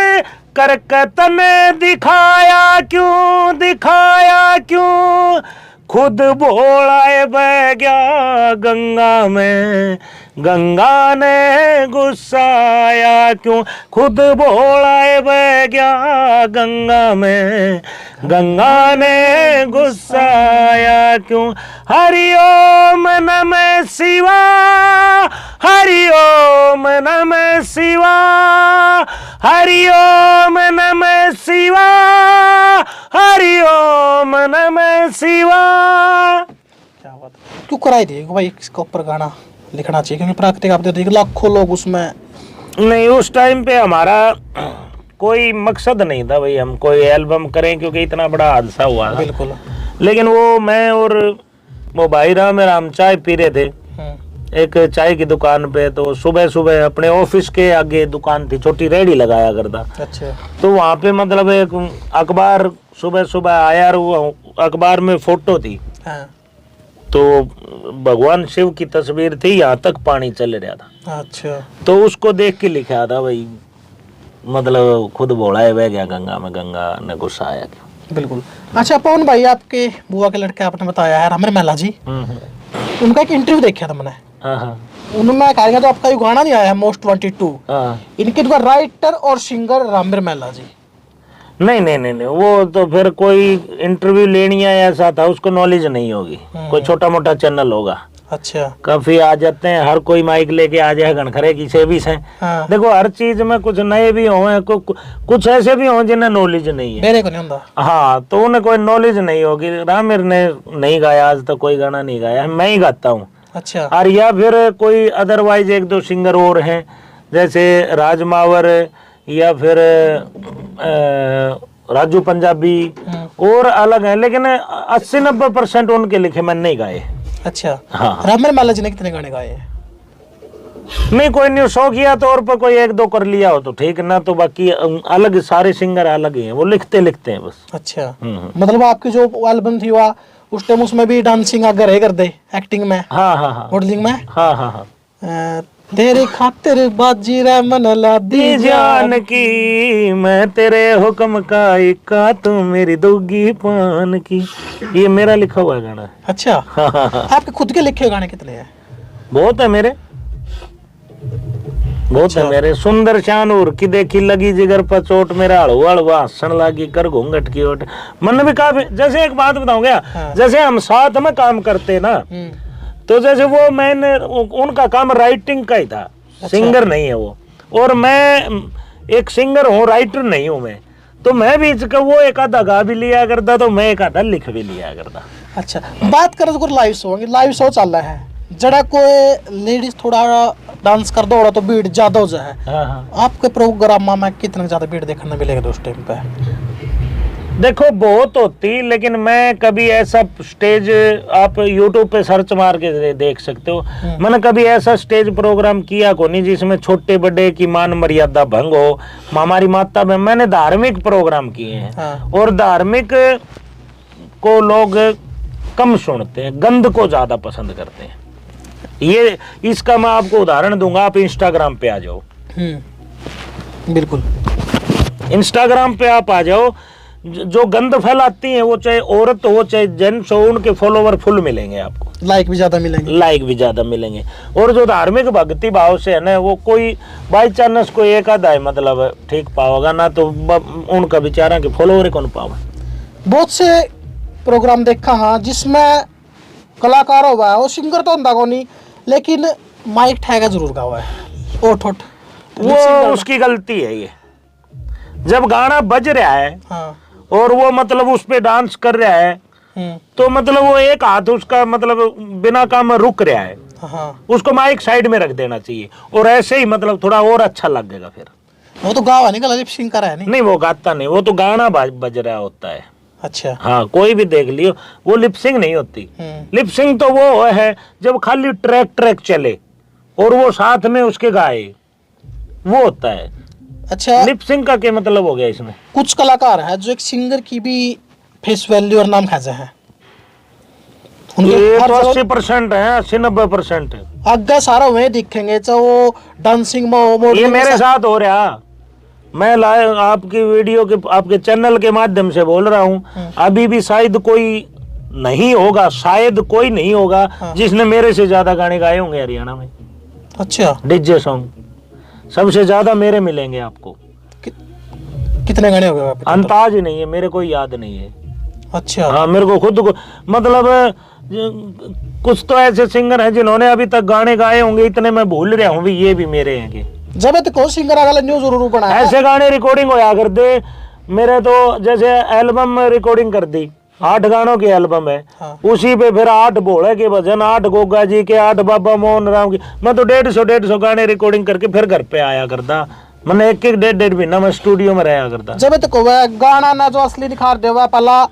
करके तने दिखाया क्यों, दिखाया क्यों, खुद भोला बह गया गंगा में, गंगा ने गुस्साया क्यों, खुद भोला बह गया गंगा में, गंगा ने गुस्साया क्यों। हरिओम नमः शिवा, हरिओम नमः शिवा, हरिओम नमः शिवा, हरिओम नमः शिवा। क्या बात, क्यों कराई थी भाई इसके ऊपर गाना लिखना चाहिए? क्योंकि प्राकृतिक आपदा देख लाखों लोग उसमें। नहीं, उस टाइम पे हमारा कोई मकसद नहीं था भाई हम कोई एल्बम करें, क्योंकि इतना बड़ा हादसा हुआ था। बिल्कुल। लेकिन वो मैं और वो भाई राम हम चाय पी रहे थे एक चाय की दुकान पे, तो सुबह सुबह अपने ऑफिस के आगे दुकान थी, छोटी रेहड़ी लगाया करता। अच्छा। तो वहाँ पे मतलब एक अखबार सुबह सुबह आया और वो अखबार में फोटो थी। हाँ। तो भगवान शिव की तस्वीर थी, यहाँ तक पानी चल रहा था। अच्छा। तो उसको देख के लिखा था भाई, मतलब खुद भोला है बह गया गंगा में, गंगा ने गुस्सा आया। बिल्कुल। अच्छा पवन भाई, आपके बुआ के लड़के आपने बताया है रामर मेला जी, उनका एक इंटरव्यू देखा था मैंने। उनमें कहा तो आपका ये गाना नहीं आया है मोस्ट वांटेड 2, इनके राइटर और सिंगर रामर मेला जी। नहीं नहीं नहीं नहीं, वो तो फिर कोई इंटरव्यू लेनी है ऐसा था, उसको नॉलेज नहीं होगी। कोई छोटा मोटा चैनल होगा, अच्छा काफी आ जाते हैं, हर कोई माइक लेके आ जाए घनखरे की से भी से। हाँ। देखो हर चीज में कुछ नए भी हों, कुछ ऐसे भी हों जिन्हें नॉलेज नहीं है। मेरे को नहीं होता। हाँ, तो उन्हें कोई नॉलेज नहीं होगी। रामिर ने नहीं गाया आज तक, कोई गाना नहीं गाया, मैं ही गाता हूँ। अच्छा और या फिर कोई अदरवाइज एक दो सिंगर और हैं, जैसे राज मावर या फिर राजू पंजाबी और अलग है, लेकिन 80-90% उनके लिखे मैंने नहीं गाए। अच्छा हाँ। रामर माला जी ने कितने गाने गाए हैं? नहीं, कोई नहीं, शौकिया तौर पर कोई एक दो कर लिया हो तो ठीक, ना तो बाकी अलग सारे सिंगर अलग ही हैं, वो लिखते हैं बस। अच्छा मतलब आपकी जो एल्बम थी वह उस टाइम उसमें भी डांसिंग अगर है कर दे, एक्टिंग में, हाँ हाँ हाँ, मॉडलिंग में। हाँ हाँ हाँ। तेरे खातिर बाजी रे मन ला दी जान की मैं तेरे हुक्म का इक्का, तू मेरी दोगी पान की, ये मेरा लिखा हुआ गाना है। अच्छा हाँ हाँ हाँ, आपके खुद के लिखे गाने कितने हैं? बहुत है मेरे, बहुत है मेरे। सुंदर शानूर की देखी लगी जिगर पर चोट, मेरा हड़वा हड़वा हंसन लागी कर घूंघट की ओट। मन भी काफी, जैसे एक बात बताऊं क्या, जैसे हम साथ में काम करते ना, तो जैसे वो मैंने उनका काम राइटिंग का ही था। सिंगर नहीं है वो, और मैं एक सिंगर हूँ, राइटर नहीं हूँ मैं, तो मैं भी वो एक आधा गा भी लिया करता, तो मैं एक आधा लिख भी लिया करता। अच्छा बात करें तो लाइव शो, लाइव शो चल रहा है, जरा कोई लेडीज थोड़ा डांस कर दो तो भीड़ ज्यादा हो जाए। हाँ हाँ। आपके प्रोग्राम में कितना ज्यादा भीड़ देखने मिलेगा उस टाइम पे? देखो बहुत होती, लेकिन मैं कभी ऐसा स्टेज, आप YouTube पे सर्च मार के देख सकते हो, मैंने कभी ऐसा स्टेज प्रोग्राम किया को नहीं जिसमें छोटे बड़े की मान मर्यादा भंग हो। हमारी माता में मैंने धार्मिक प्रोग्राम किए हैं। हाँ। और धार्मिक को लोग कम सुनते हैं, गंद को ज्यादा पसंद करते हैं। ये इसका मैं आपको उदाहरण दूंगा, आप इंस्टाग्राम पे आ जाओ। बिल्कुल, इंस्टाग्राम पे आप आ जाओ, जो गंद फैलाती हैं, वो चाहे औरत हो चाहे जेंट्स हो, उनके फॉलोवर फुल मिलेंगे आपको, लाइक भी ज्यादा मिलेंगे, लाइक भी ज्यादा मिलेंगे। और जो धार्मिक भक्ति भाव से है ना, वो कोई बाई चांस कोई एक आधा है मतलब ठीक पाओगा ना, तो उनका बेचारा के फॉलोवर कौन पाओगे। बहुत से प्रोग्राम देखा हाँ जिसमें कलाकार हुआ है, वो सिंगर तो होता को नहीं, लेकिन माइक ठेगा जरूर का हुआ है, ओठ ओठ, वो उसकी गलती है। ये जब गाना बज रहा है हाँ, और वो मतलब उस पे डांस कर रहा है, तो मतलब वो एक हाथ उसका मतलब बिना काम रुक रहा है, हाँ। उसको माइक साइड में रख देना चाहिए, और ऐसे ही मतलब थोड़ा और अच्छा लगेगा। फिर वो तो गावा नहीं, लिप सिंग कर रहा है नहीं, वो गाता नहीं, वो तो गाना बज रहा होता है। अच्छा हाँ, कोई भी देख लियो, वो लिपसिंग नहीं होती। लिपसिंग तो वो है जब खाली ट्रैक चले और वो साथ में उसके गाए, वो होता है। अच्छा, लिपसिंग का क्या मतलब हो गया इसमें? कुछ कलाकार है जो एक सिंगर की भी फेस वैल्यू और नाम खाते हैं, ये तो 80% है, 80-90% है। आगे सारा वही दिखेंगे, चाहे वो डांसिंग में, ये मेरे साथ हो रहा, मैं लाइव आपकी वीडियो के आपके चैनल के माध्यम से बोल रहा हूँ, अभी भी शायद कोई नहीं होगा, शायद कोई नहीं होगा जिसने मेरे से ज्यादा गाने गाए होंगे हरियाणा में। अच्छा, डीजे सॉन्ग सबसे ज्यादा मेरे मिलेंगे आपको। कितने गाने हो गए? अंदाज ही नहीं है, मेरे को याद नहीं है। अच्छा, हाँ, मेरे को खुद को मतलब कुछ तो ऐसे सिंगर हैं जिन्होंने अभी तक गाने गाए होंगे, इतने मैं भूल रहा हूँ भी, ये भी मेरे हैं कि जब तक कोई सिंगर आगला न्यूज जरूर बनाया ऐसे गाने रिकॉर्डिंग होया कर दे मेरे। तो जैसे एल्बम में रिकॉर्डिंग कर दी, 8 गानों की एल्बम है। हाँ। उसी पे फिर 8 भोले के भजन, 8 गोगा जी के, 8 बाबा मोहन राम की, मैं तो 150 गाने रिकॉर्डिंग करके फिर घर पे आया करता। मैंने एक 1.5 महीना मैं स्टूडियो में रहा करता। जब तक वह गाना ना जो असली निखार दे, वह पहला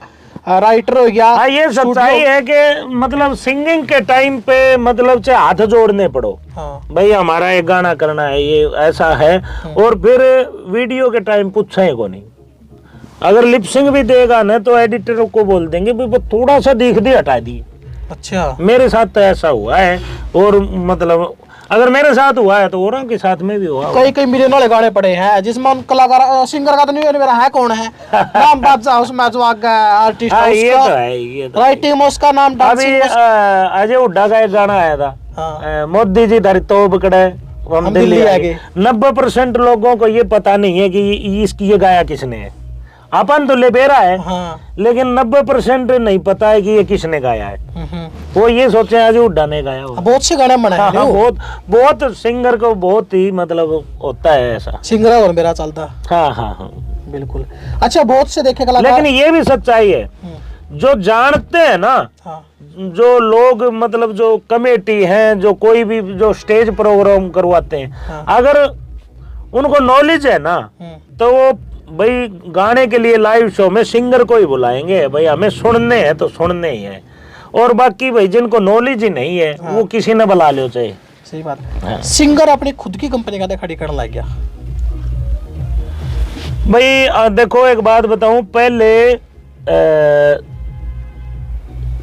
राइटर हो गया। हाँ, ये सच्चाई है कि मतलब सिंगिंग के टाइम पे मतलब चाहे हाथ जोड़ने पड़ो, हाँ। भाई हमारा एक गाना करना है, ये ऐसा है, और फिर वीडियो के टाइम पूछे को नहीं। अगर लिपसिंग भी देगा ना तो एडिटर को बोल देंगे भी थोड़ा सा दिख दी, हटा दी। अच्छा, मेरे साथ तो ऐसा हुआ है, और मतलब अगर मेरे साथ हुआ है तो औरों के साथ में भी हुआ। कई मिलियन वाले गाने पड़े हैं जिसमें कलाकार सिंगर का तो नहीं मेरा है, कौन है नाम बात जा उसमें जो आगे आर्टिस्ट हाँ, है ये उसका, तो है, ये तो राइटिंग में उसका नाम, अभी डांसिंग में अजय हुड्डा का एक गाना आया था, हाँ। मोदी जी धरी तो बकड़े हम दिल्ली आ गए। 90% लोगों को ये पता नहीं है कि इसकी ये गाया किसने है। अपन तो ले बेरा है, हाँ। लेकिन 90% नहीं पता है कि ये किसने गाया है। वो ये सोचे आज हुड्डा ने गाया हो। बहुत से गाने बनाए हाँ, हैं हाँ, वो। बहुत सिंगर को बहुत ही मतलब होता है ऐसा। सिंगर और मेरा चलता। हाँ हाँ हाँ, बिल्कुल। अच्छा, बहुत से देखे कलाकार। लेकिन ये भी सच्चाई है, जो जानते हैं ना, हाँ। जो लोग मतलब जो कमेटी हैं, जो कोई भी जो स्टेज प्रोग्राम करवाते हैं, हाँ। अगर उनको नॉलेज है ना, तो वो भाई गाने के लिए लाइव शो में सिंगर को ही बुलाएंगे। भाई हमें सुनने हैं तो सुनने ही है, और बाकी भाई जिनको नॉलेज ही नहीं है, हाँ। वो किसी ने बुला लो चाहे। सही बात। हाँ। सिंगर अपनी खुद की कंपनी का खड़ी करने लग गया। भाई देखो एक बात बताऊं, पहले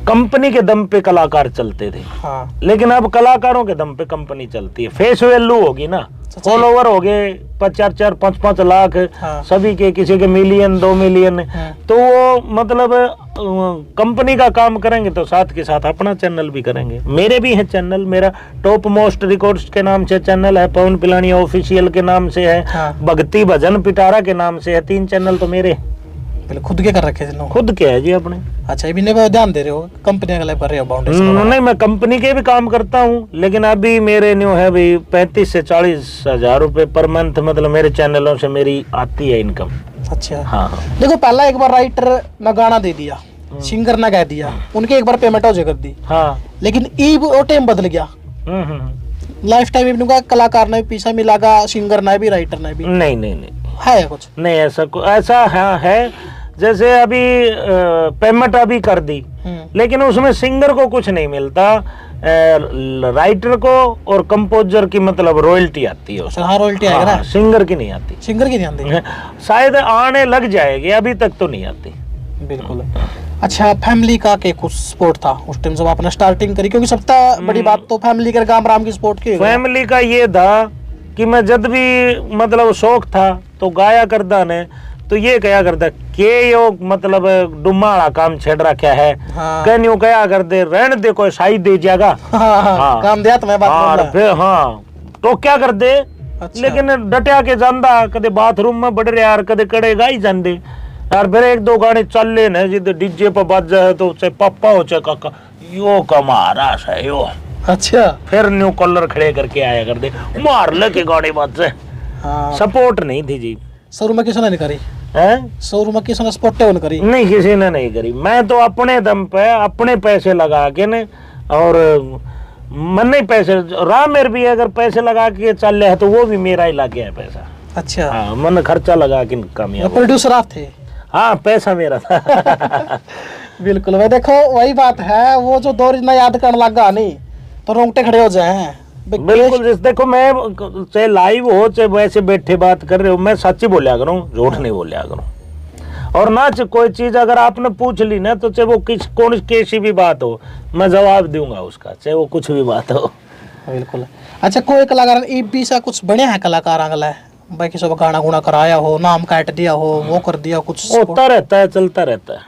कंपनी के दम पे कलाकार चलते थे, हाँ। लेकिन अब कलाकारों के दम पे कंपनी चलती है। फेस वैल्यू होगी ना, फॉलोवर हो गए 4-4, 5-5 लाख, हाँ। सभी के, किसी के मिलियन 2 मिलियन, हाँ। तो वो मतलब कंपनी का काम करेंगे तो साथ के साथ अपना चैनल भी करेंगे। मेरे भी हैं चैनल, मेरा टॉप मोस्ट रिकॉर्ड्स के नाम से चैनल है, पवन पिलानी ऑफिशियल के नाम से है, हाँ। भक्ति भजन पिटारा के नाम से है। 3 चैनल तो मेरे पहले खुद के कर रखे थे लोग। खुद के है जी अपने। अच्छा, अभी नहीं ध्यान दे रहे हो, कंपनी का लाइव कर रहे हो बाउंड्रीज? नहीं, मैं कंपनी के भी काम करता हूँ, लेकिन अभी मेरे न्यू है भाई 35 से 40 हजार रुपए पर मंथ, मतलब मेरे चैनलों से मेरी आती है इनकम। अच्छा। हाँ। देखो, पहला एक बार राइटर ने गाना दे दिया, सिंगर ने गा दिया, उनके एक बार पेमेंट हो कर दी। हाँ। लेकिन ईब वो टाइम बदल गया। लाइफ टाइम इनका कलाकार ने भी पैसा मिलागा, सिंगर ने भी, राइटर ने भी। नहीं नहीं नहीं है कुछ नहीं, ऐसा है। जैसे अभी पेमेंट अभी कर दी, लेकिन उसमें सिंगर को कुछ नहीं मिलता, राइटर को और कंपोजर की मतलब रॉयल्टी आती है उसमें। हाँ, रॉयल्टी आएगा ना, सिंगर की नहीं आती। सिंगर की नहीं आती। शायद आने लग जाएगी, अभी तक तो नहीं आती। बिल्कुल। अच्छा, फैमिली का के कुछ सपोर्ट था उस टाइम जब आपने स्टार्टिंग करी? क्योंकि सबसे बड़ी बात तो फैमिली के गांव राम की सपोर्ट की। फैमिली का ये था कि मैं जब भी मतलब शौक था तो गाया करता ने, तो ये कहा करता के यो मतलब डुम्माड़ा काम छेड़ रखा है। हाँ। कहनियो कहा कर दे, रहने दे, कोई साई दे जाएगा। हाँ, काम दिया तुम्हें बात हाँ, बोल रहा। फिर हाँ तो क्या कर दे। अच्छा। लेकिन डटिया के जांदा, कदे बाथरूम में बढ़ रहे यार, कदे कड़े गाई जांदे यार। फिर 1-2 गाने चल ले न, जिद डीजे पर बज जाए तो चाहे पापा हो चाहे काका, यो कमारा है यो। अच्छा। फिर न्यू कॉलर खड़े करके आया कर दे, मार ले के गाड़ी बज। हाँ। सपोर्ट नहीं थी जी। शुरू में किसी ने नहीं करी है? शुरू में किसी ने सपोर्ट नहीं करी? नहीं, किसी ने नहीं करी। मैं तो अपने दम पे अपने पैसे लगा के ने, और मन नहीं पैसे रहा मेरे भी, अगर पैसे लगा के चल रहे तो वो भी मेरा ही लग गया है पैसा। अच्छा। हाँ, मन खर्चा लगा के कामयाब। प्रोड्यूसर आप थे? हाँ, पैसा मेरा था। बिल्कुल। भाई देखो, वही बात है, वो जो दौर इतना याद करने लगा नहीं तो रोंगटे खड़े हो जाए। बिल्कुल। जिस देखो, मैं चाहे लाइव हो चाहे वैसे बैठे बात कर रहे हो, मैं सच ही बोलिया करूँ, झूठ नहीं बोलिया करूँ। और ना कोई चीज अगर आपने पूछ ली ना, तो चाहे वो कौन कैसी भी बात हो, मैं जवाब दूंगा उसका, चाहे वो कुछ भी बात हो। बिल्कुल। अच्छा, कोई कलाकार ईबी सा कुछ बने हैं कलाकार अगला भाई, किसी को गाना गुना कराया हो, नाम काट दिया हो, वो कर दिया कुछ? होता रहता है, चलता रहता है।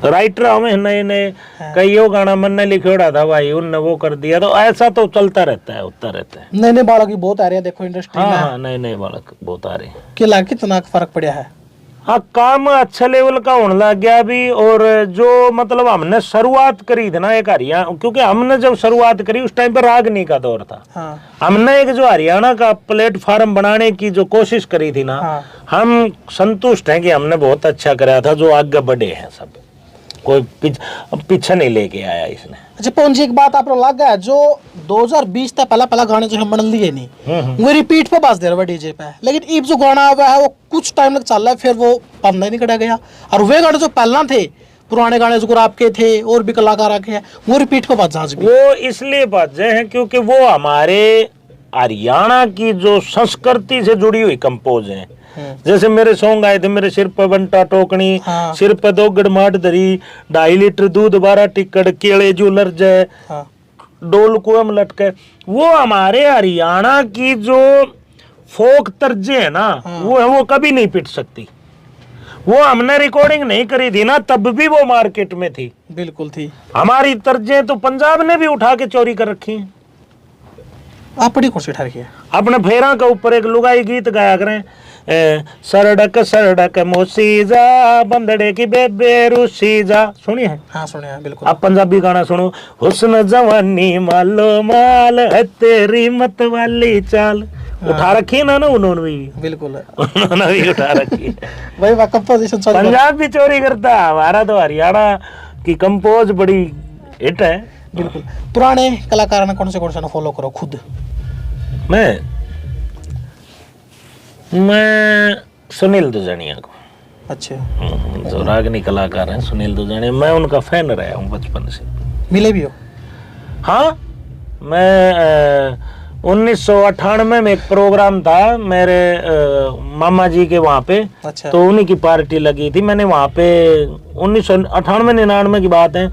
राइटर हमें नए नए कई गाना मन ने लिखोड़ा था भाई, उनने वो कर दिया, तो ऐसा तो चलता रहता है, होता रहता है। नए नए बालक भी बहुत आ रहे हैं देखो इंडस्ट्री में। हाँ, नए नए बालक बहुत आ रहे हैं। कि कितना फर्क पड़ा है? हाँ, काम अच्छा लेवल का होने लग गया अभी। और जो मतलब हमने शुरुआत करी थी ना एक हरियाणा, क्योंकि हमने जब शुरुआत करी उस टाइम पे रागनी का दौर था। हाँ। हमने एक जो हरियाणा का प्लेटफार्म बनाने की जो कोशिश करी थी ना, हाँ। हम संतुष्ट हैं कि हमने बहुत अच्छा कराया था। जो आगे बढ़े हैं सब, कोई पीछे नहीं लेके आया इसने। अच्छा पवन जी, एक बात आप लोग लग गया, जो 2020 तक पहला गाने जो हम बन लिए नहीं, वो रिपीट पे बाज दे रहा है डीजे पे, लेकिन अब जो गाना हुआ है वो कुछ टाइम तक चल रहा है, फिर वो बंद ही नहीं करा गया। और वे गाने जो पहला थे, पुराने गाने जो आपके थे और भी कलाकार आके हैं, वो रिपीट पे बाज आज भी। वो इसलिए बाजे हैं क्योंकि वो हमारे हरियाणा की जो संस्कृति से जुड़ी हुई कंपोज हैं। जैसे मेरे सॉन्ग आए थे, मेरे सिर पर बंटा टोकनी, हाँ। सिर पर 2 गड़माट धरी, 2.5 लीटर दूध 12 टिक्कड़, केले जो लर जाए, हाँ। डोल कुएं लटके, वो हमारे हरियाणा की जो फोक तर्जे है ना, हाँ। वो कभी नहीं पिट सकती। वो हमने रिकॉर्डिंग नहीं करी थी ना, तब भी वो मार्केट में थी। बिल्कुल थी। हमारी तर्जें तो पंजाब ने भी उठा के चोरी कर रखी हैं। अपनी कुर्सी ठहर के अपने फेरा के ऊपर एक लुगाई गीत गाया करें, सरडक सरडक मोसीजा बंदड़े की बेबे रूसीजा, सुनिए है? हाँ सुने हैं बिल्कुल। आप पंजाबी गाना सुनो, हुस्न जवानी मालो माल है तेरी मत वाली चाल, उठा रखी है ना उन्होंने भी, बिल्कुल उन्होंने भी उठा रखी है। भाई वह कंपोजिशन पंजाब भी चोरी करता है, हमारा तो हरियाणा की कंपोज बड़ी हिट है। बिल्कुल। पुराने कलाकार ने कौन से ना फॉलो करो खुद? मैं सुनील दुजानिया को, अच्छा जो रागनी कलाकार हैं सुनील दुजानिया, मैं उनका फैन रहा हूँ बचपन से। मिले भी हो? हाँ, मैं 1998 में एक प्रोग्राम था मेरे मामा जी के वहाँ पे, अच्छा। तो उन्हीं की पार्टी लगी थी, मैंने वहाँ पे 1998-99 की बात है,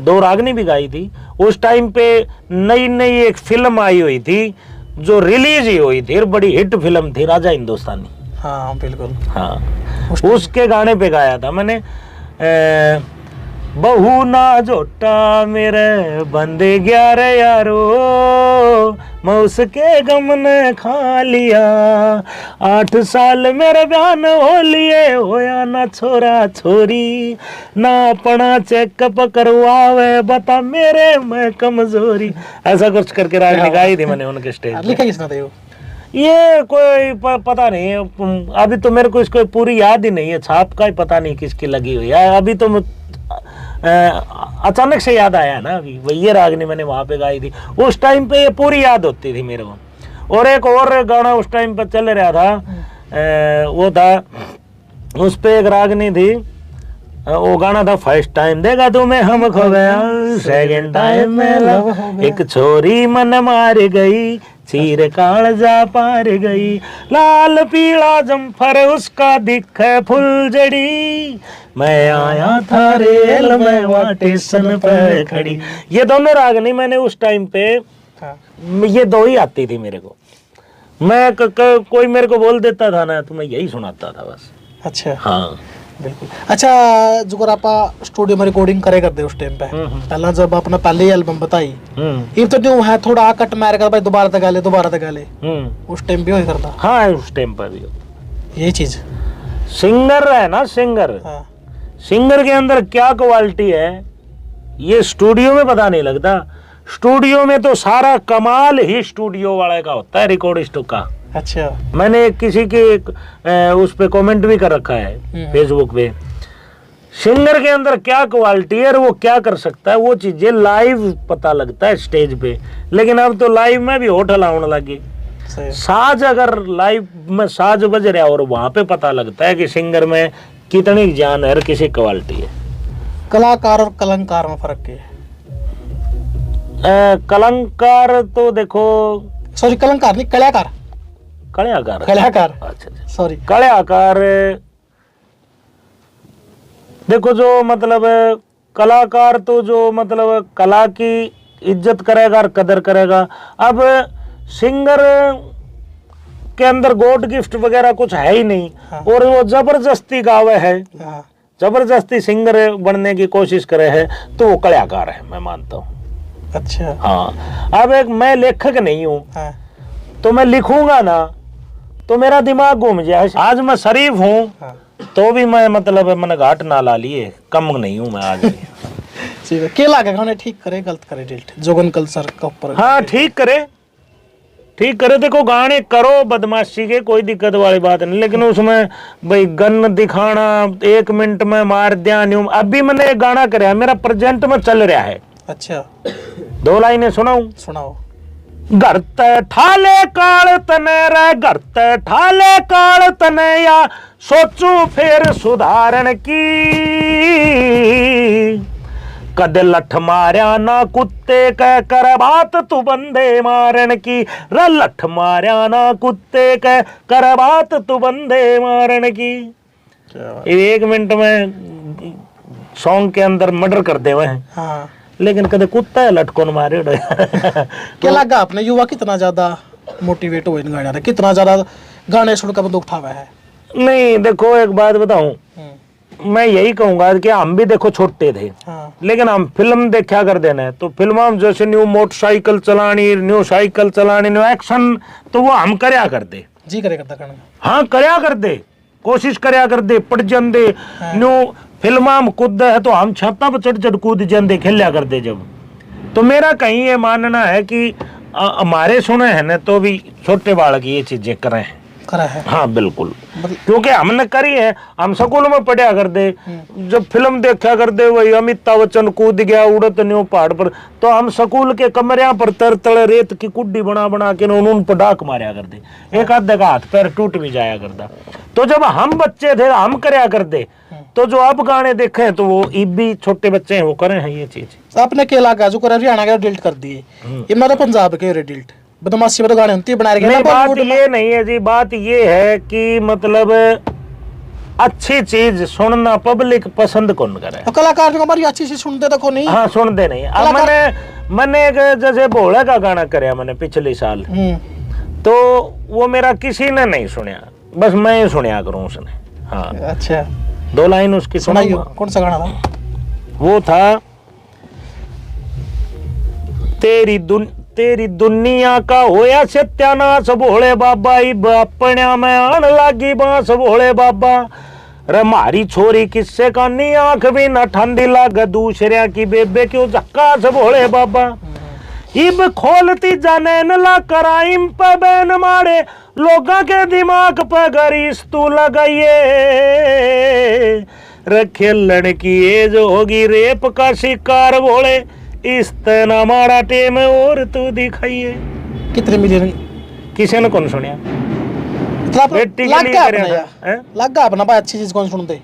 2 रागनी भी गाई थी। उस टाइम पे नई नई एक फिल्म आई हुई थी जो रिलीज ही हुई थी, बड़ी हिट फिल्म थी, राजा हिंदुस्तानी। हाँ बिल्कुल। हाँ, उसके गाने पे गाया था मैंने, बहू ना जोटा मेरे बंदे 11 यारो, मैं उसके गम ने खा लिया, 8 साल मेरे बयान हो लिए, होया ना छोरा छोरी, ना अपना चेकअप करवावे, बता मेरे मैं कमजोरी, ऐसा कुछ करके रागनी गाई थी मैंने उनके स्टेज। लिखा किसने था ये कोई पता नहीं है, अभी तो मेरे को इसको पूरी याद ही नहीं है, छाप का ही पता नहीं किसकी लगी हुई है, अभी तो अचानक से याद आया ना अभी, वही ये रागनी मैंने वहां पे गाई थी, उस टाइम पे ये पूरी याद होती थी मेरे को। और एक और गाना उस टाइम पे चल रहा था, वो था, उस पे एक रागनी थी, वो गाना था, फर्स्ट टाइम देखा तुम्हें हम खो गया, सेकंड टाइम में लव, एक छोरी मन मार गई, चीर कालजा पार गई, लाल पीला जम्फर उसका दिखे फुलझड़ी, मैं आया था रेल में वहाँ स्टेशन पे खड़ी। ये दोनों रागनी मैंने उस टाइम पे, ये 2 ही आती थी मेरे को, मैं कोई मेरे को बोल देता था ना तो मैं यही सुनाता था बस। अच्छा हाँ बिल्कुल। अच्छा, जो आप स्टूडियो में रिकॉर्डिंग करे करते उस टाइम पे, पहला जब अपना पहली एल्बम बताई, ये तो न्यू है थोड़ा कट मार कर भाई दोबारा तक गाले उस टाइम भी हो करता। हाँ, उस टाइम पर भी ये चीज सिंगर है ना, सिंगर, हाँ। सिंगर के अंदर क्या क्वालिटी है ये स्टूडियो में पता नहीं लगता, स्टूडियो में तो सारा कमाल ही स्टूडियो वाले का होता है, रिकॉर्डिस्ट का। अच्छा, मैंने किसी के उस पे कमेंट भी कर रखा है फेसबुक पे, सिंगर के अंदर क्या क्वालिटी है और वो क्या कर सकता है, वो चीजें लाइव पता लगता है स्टेज पे, लेकिन अब तो लाइव में भी होठल आने लगे। साज अगर लाइव में साज बज रहा है और वहां पे पता लगता है कि सिंगर में कितनी जान है और किसी क्वालिटी है। कलाकार और कलंकार में फर्क क्या है? कलंकार तो देखो, सॉरी कलंकार नहीं, कलाकार। कलाकार, अच्छा सॉरी, कलाकार देखो, जो मतलब कलाकार तो जो मतलब कला की इज्जत करेगा और कदर करेगा। अब सिंगर के अंदर गॉड गिफ्ट वगैरह कुछ है ही नहीं, हाँ। और वो जबरदस्ती गावे है, हाँ। जबरदस्ती सिंगर बनने की कोशिश करे है, तो वो कलाकार है, मैं मानता हूँ। अच्छा, हाँ। अब एक मैं लेखक नहीं हूँ, हाँ। तो मैं लिखूंगा ना तो मेरा दिमाग घूम जाए। आज मैं शरीफ हूँ, हाँ। तो भी मैं मतलब मैंने घाट ना ला लिए, कम नहीं हूँ मैं आज। ठीक है, केला के गाने ठीक करे गलत करे डिल्ट जोगन कल्चर का ऊपर। हाँ, ठीक करे देखो, गाने करो बदमाशी के, कोई दिक्कत वाली बात नहीं, लेकिन उसमें भाई गन दिखाना 1 मिनट में मार दिया नहीं। अभी मैंने एक गाना कराया, मेरा प्रेजेंट में चल रहा है। अच्छा, 2 लाइनें सुनाओ। घर ते ठाले काल तने रे, घर ते ठाले काल तने या, सोचू फिर सुधारण की, कद लठ मार्या ना कुत्ते कह कर बात तू बंदे मारन की, रे लठ मार्या ना कुत्ते कह कर बात तू बंदे मारन की। 1 मिनट में सॉन्ग के अंदर मर्डर कर दे हुए हैं, हाँ। लेकिन कदे कुत्ता है लटकोन मारे। क्या लगा आपने युवा कितना ज्यादा मोटिवेट हुए इन गाने से, कितना ज्यादा गाने सुनकर दुख था है? नहीं देखो, एक बात बताऊं, मैं यही कहूंगा कि हम भी देखो छोटे थे, हाँ। लेकिन हम फिल्म देखा कर देना, तो फिल्म में जैसे न्यू मोटरसाइकिल चलानी, न्यू साइकिल चलानी, न्यू एक्शन, तो वो हम करया करते, जी करे करता करना। हाँ करया करते, कोशिश करया करते, पड़ जंदे। न्यू फिल्म में कूद है तो हम छत्ता पर चढ़ चढ़ कूद जंदे, खेलिया करते जब। तो मेरा कहीं ये मानना है कि हमारे सुने हैं ना तो भी छोटे बालक ये चीजें करें करा है। हाँ बिल्कुल, क्योंकि हमने करी है। हम स्कूल में पढ़ा कर दे, जब फिल्म देखा कर दे, वही अमिताभ बच्चन कूद गया उड़त न्यू पहाड़ पर, तो हम स्कूल के कमरिया पर तर तले रेत की कुड्डी बना बना के उन पर डाक मारा कर दे, एक आधे का हाथ पैर टूट भी जाया करता। तो जब हम बच्चे थे हम करया कर दे, तो जो अब गाने देखे तो वो भी छोटे बच्चे हैं वो करे हैं ये चीज। आपने केला का जो कर हरियाणा के डिलीट कर दिए, ये मेरा पंजाब के डिलीट बदमाशी में तो गाने होती है बना रहे। नहीं, बात ये नहीं है जी, बात ये है कि मतलब अच्छी चीज सुनना पब्लिक पसंद कौन करे। तो कलाकार जो हमारी अच्छी चीज सुनते तो को नहीं। हाँ सुनते नहीं। अब मैंने एक जैसे भोले का गाना करया मैंने पिछले साल, तो वो मेरा किसी ने नहीं सुनया, बस मैं ही सुनया करूँ उसने। हाँ अच्छा, 2 लाइन उसकी सुनाइयो। कौन सा गाना था? वो था तेरी दुनिया का होया सत्यानाश भोले बाबा, इब अपन्या में आन लागी बांस भोले बाबा, रे मारी छोरी किससे कानी आंख भी न ठंडी लाग, दूसरिया की बेबे क्यों झक्कास भोले बाबा, इब खोलती जाने न ला कराइम पे बैन मारे, लोगा के दिमाग पे गरीस तू लगाइए, रखे लड़की एज होगी रेप का शिकार भोले, इस तना मारा टेम और तू दिखाइए। कितने मिलियन किसी ने कौन सुनिया? लगा अपना भाई अच्छी चीज कौन सुनते?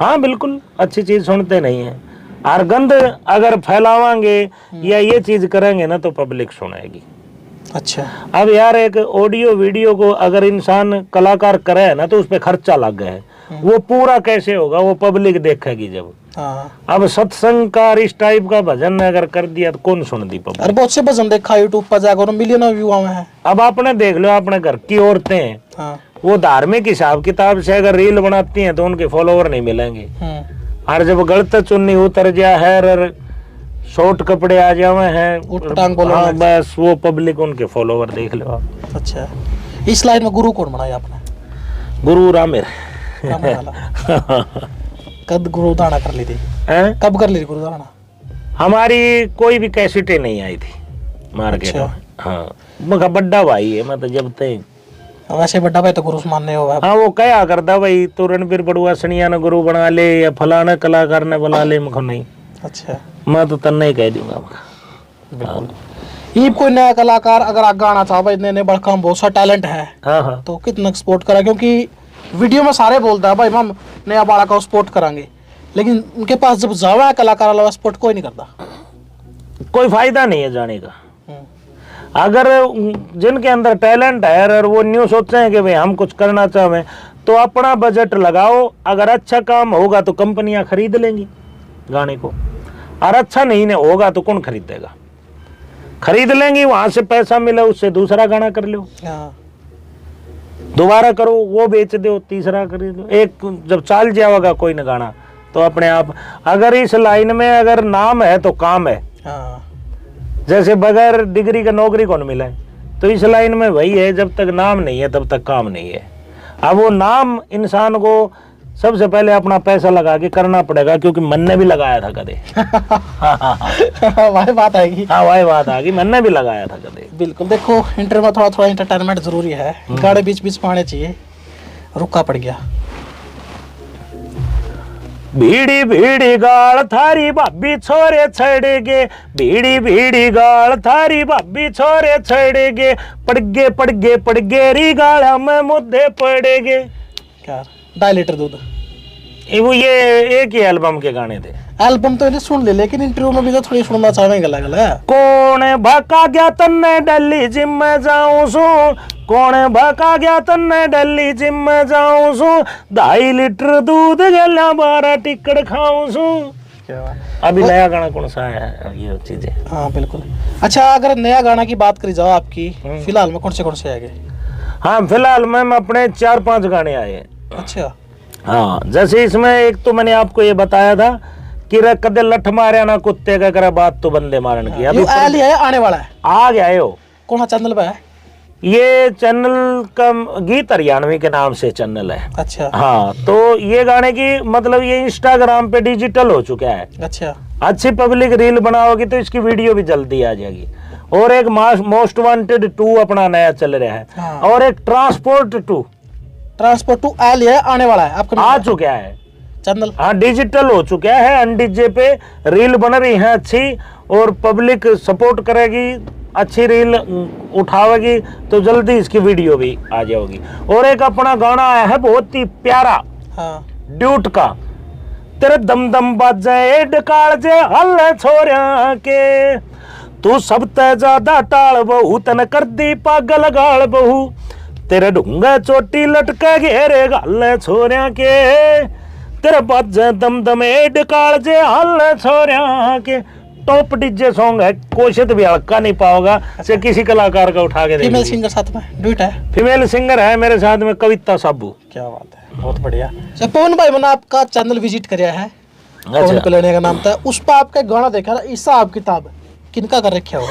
हाँ बिल्कुल, अच्छी चीज सुनते नहीं है। और गंद अगर फैलावांगे या ये चीज करेंगे ना तो पब्लिक सुनेगी। अच्छा, अब यार एक ऑडियो वीडियो को अगर इंसान कलाकार करे ना तो उस पर खर्चा लग गया है, वो पूरा कैसे होगा? वो पब्लिक देखेगी जब। अब सत्संग का इस टाइप का भजन अगर कर दिया तो कौन सुन दी पब्लिक? अरे बहुत से भजन देखा यूट्यूब पर जाकर, मिलियनों व्यू आए हैं। अब आपने देख लो, अपने घर की औरतें हैं, वो धार्मिक हिसाब किताब से अगर रील बनाती हैं तो उनके फॉलोवर नहीं मिलेंगे। और जब गलत चुन्नी उतर गया है, शॉर्ट कपड़े आ जावे हैं, हाँ, बस वो पब्लिक उनके फॉलोवर देख लो आप। अच्छा, इस लाइन में गुरु कौन बनाया आपने? गुरु रामेर। कब गुरु धारणा कर ली थी? कब कर ली थी गुरु धारणा? हमारी कोई भी कैसेटें नहीं आई थी मार्केट में। हाँ, मगर बड्डा भाई है, मतलब जब तक वैसे बड्डा भाई तो गुरु मानने हो। हाँ, वो क्या करता भाई, तो रणबीर बड़ुआ सनिया ने गुरु बना ले या फलाना कलाकार ने बना ले, मुझे नहीं। अच्छा, मैं तो तन्ने ही कह दूंगा। बिल्कुल। ये कोई नया कलाकार अगर आगे आना चाहो भाई, इतने बड़का बहुत सा टैलेंट है, हाँ, तो कितना सपोर्ट करा? क्योंकि वीडियो में सारे बोलता है भाई हम नया बाड़ा का सपोर्ट करांगे, लेकिन उनके पास जब जावा है कलाकार वाला सपोर्ट कोई नहीं करता। कोई फायदा नहीं है जाने का। अगर जिनके अंदर टैलेंट है और वो न्यू सोचते हैं कि भाई हम कुछ करना चाहें तो अपना बजट लगाओ, अगर अच्छा काम होगा तो कंपनियां खरीद लेंगी गाने को, और अच्छा नहीं होगा तो कौन खरीदेगा? खरीद लेंगी, वहां से पैसा मिले उससे दूसरा गाना कर लो, दोबारा करो, वो बेच दो, तीसरा खरीद लो। एक जब चाल जाएगा कोई न गाना तो अपने आप। अगर इस लाइन में अगर नाम है तो काम है, जैसे बगैर डिग्री का नौकरी कौन मिला है, तो इस लाइन में वही है, जब तक नाम नहीं है तब तक काम नहीं है। अब वो नाम इंसान को सबसे पहले अपना पैसा लगा के करना पड़ेगा, क्योंकि मन ने भी लगाया था कदे। वही बात आएगी। हाँ, वही बात आ गई, मन ने भी लगाया था कदे। बिल्कुल। देखो इंटरव्यू में थोड़ा थोड़ा एंटरटेनमेंट जरूरी है, गाने बीच बीच में आने चाहिए। रुका पड़ गया। भीड़ी भीड़ी गाल थारी भाभी छोरे छड़ेगे, भीड़ी भीड़ी गाल थारी भाभी छोरे छड़ेगे, पड़गे री गाला में मुद्दे पड़ेगे। क्या 2.5 लीटर दूध? वो ये एक ही एल्बम के गाने थे। एल्बम तो इन्हें सुन ले, लेकिन इंटरव्यू में भी तो थोड़ी सुनना चाहेंगे। गला कौन भका गया तन्ने दिल्ली जिम में जाऊं सू, कौन भका गया तन्ने दिल्ली जिम में जाऊं सू, 2.5 लीटर दूध गला 12 टिकट खाऊं सू। अभी नया गाना कौन सा है ये चीजें? हाँ बिल्कुल। अच्छा, अगर नया गाना की बात करी जाओ आपकी, फिलहाल में कौन से आएंगे? हाँ, फिलहाल में अपने 4-5 गाने आए हैं। अच्छा, हाँ, जैसे इसमें एक तो मैंने आपको ये बताया था कि रे कदे लठ मारे ना कुत्ते का करे बात तो बंदे मारन की। अभी ये है आने वाला है, आ गया है वो। कौन सा चैनल पे है? ये चैनल का गीत हरियाणवी के नाम से चैनल है। अच्छा। हाँ, तो ये गाने की मतलब ये इंस्टाग्राम पे डिजिटल हो चुका है। अच्छा। अच्छी पब्लिक रील बनाओगी तो इसकी वीडियो भी जल्दी आ जाएगी। और एक मोस्ट वांटेड 2 अपना नया चल रहा है। हाँ। और एक ट्रांसपोर्ट 2 है आने वाला है आपका, आ चुका है चैनल। हाँ, डिजिटल हो चुका है। एनडीजे पे रील बन रही है अच्छी, और पब्लिक सपोर्ट करेगी, अच्छी रील उठावेगी तो जल्दी इसकी वीडियो भी आ जाएगी। और एक अपना गाना आया है बहुत ही प्यारा, हाँ। ड्यूट का, तेरे दम दम बाजे डकाल जे हल छोरिया के, तू सब ते ज्यादा टाल बहू, तन कर दी पागल गाल बहू, तेरे ढूंगा चोटी लटके घेरे गाल छोरिया के, तेरे बाजे दम दम डकाल जे हल छोरिया के। टॉप डीजे सॉन्ग है, कोशिश भी हल्का नहीं पाओगा। से किसी कलाकार का उठा के देख फीमेल लीजिए। सिंगर साथ में ड्यूट है? फीमेल सिंगर है मेरे साथ में, कविता साबू। क्या बात है, बहुत बढ़िया। अच्छा पवन भाई, मैंने आपका चैनल विजिट कराया है, पवन कल्याणी का नाम था, उस पर आपका गाना देखा ना, हिसाब किताब किनका कर रखा हो?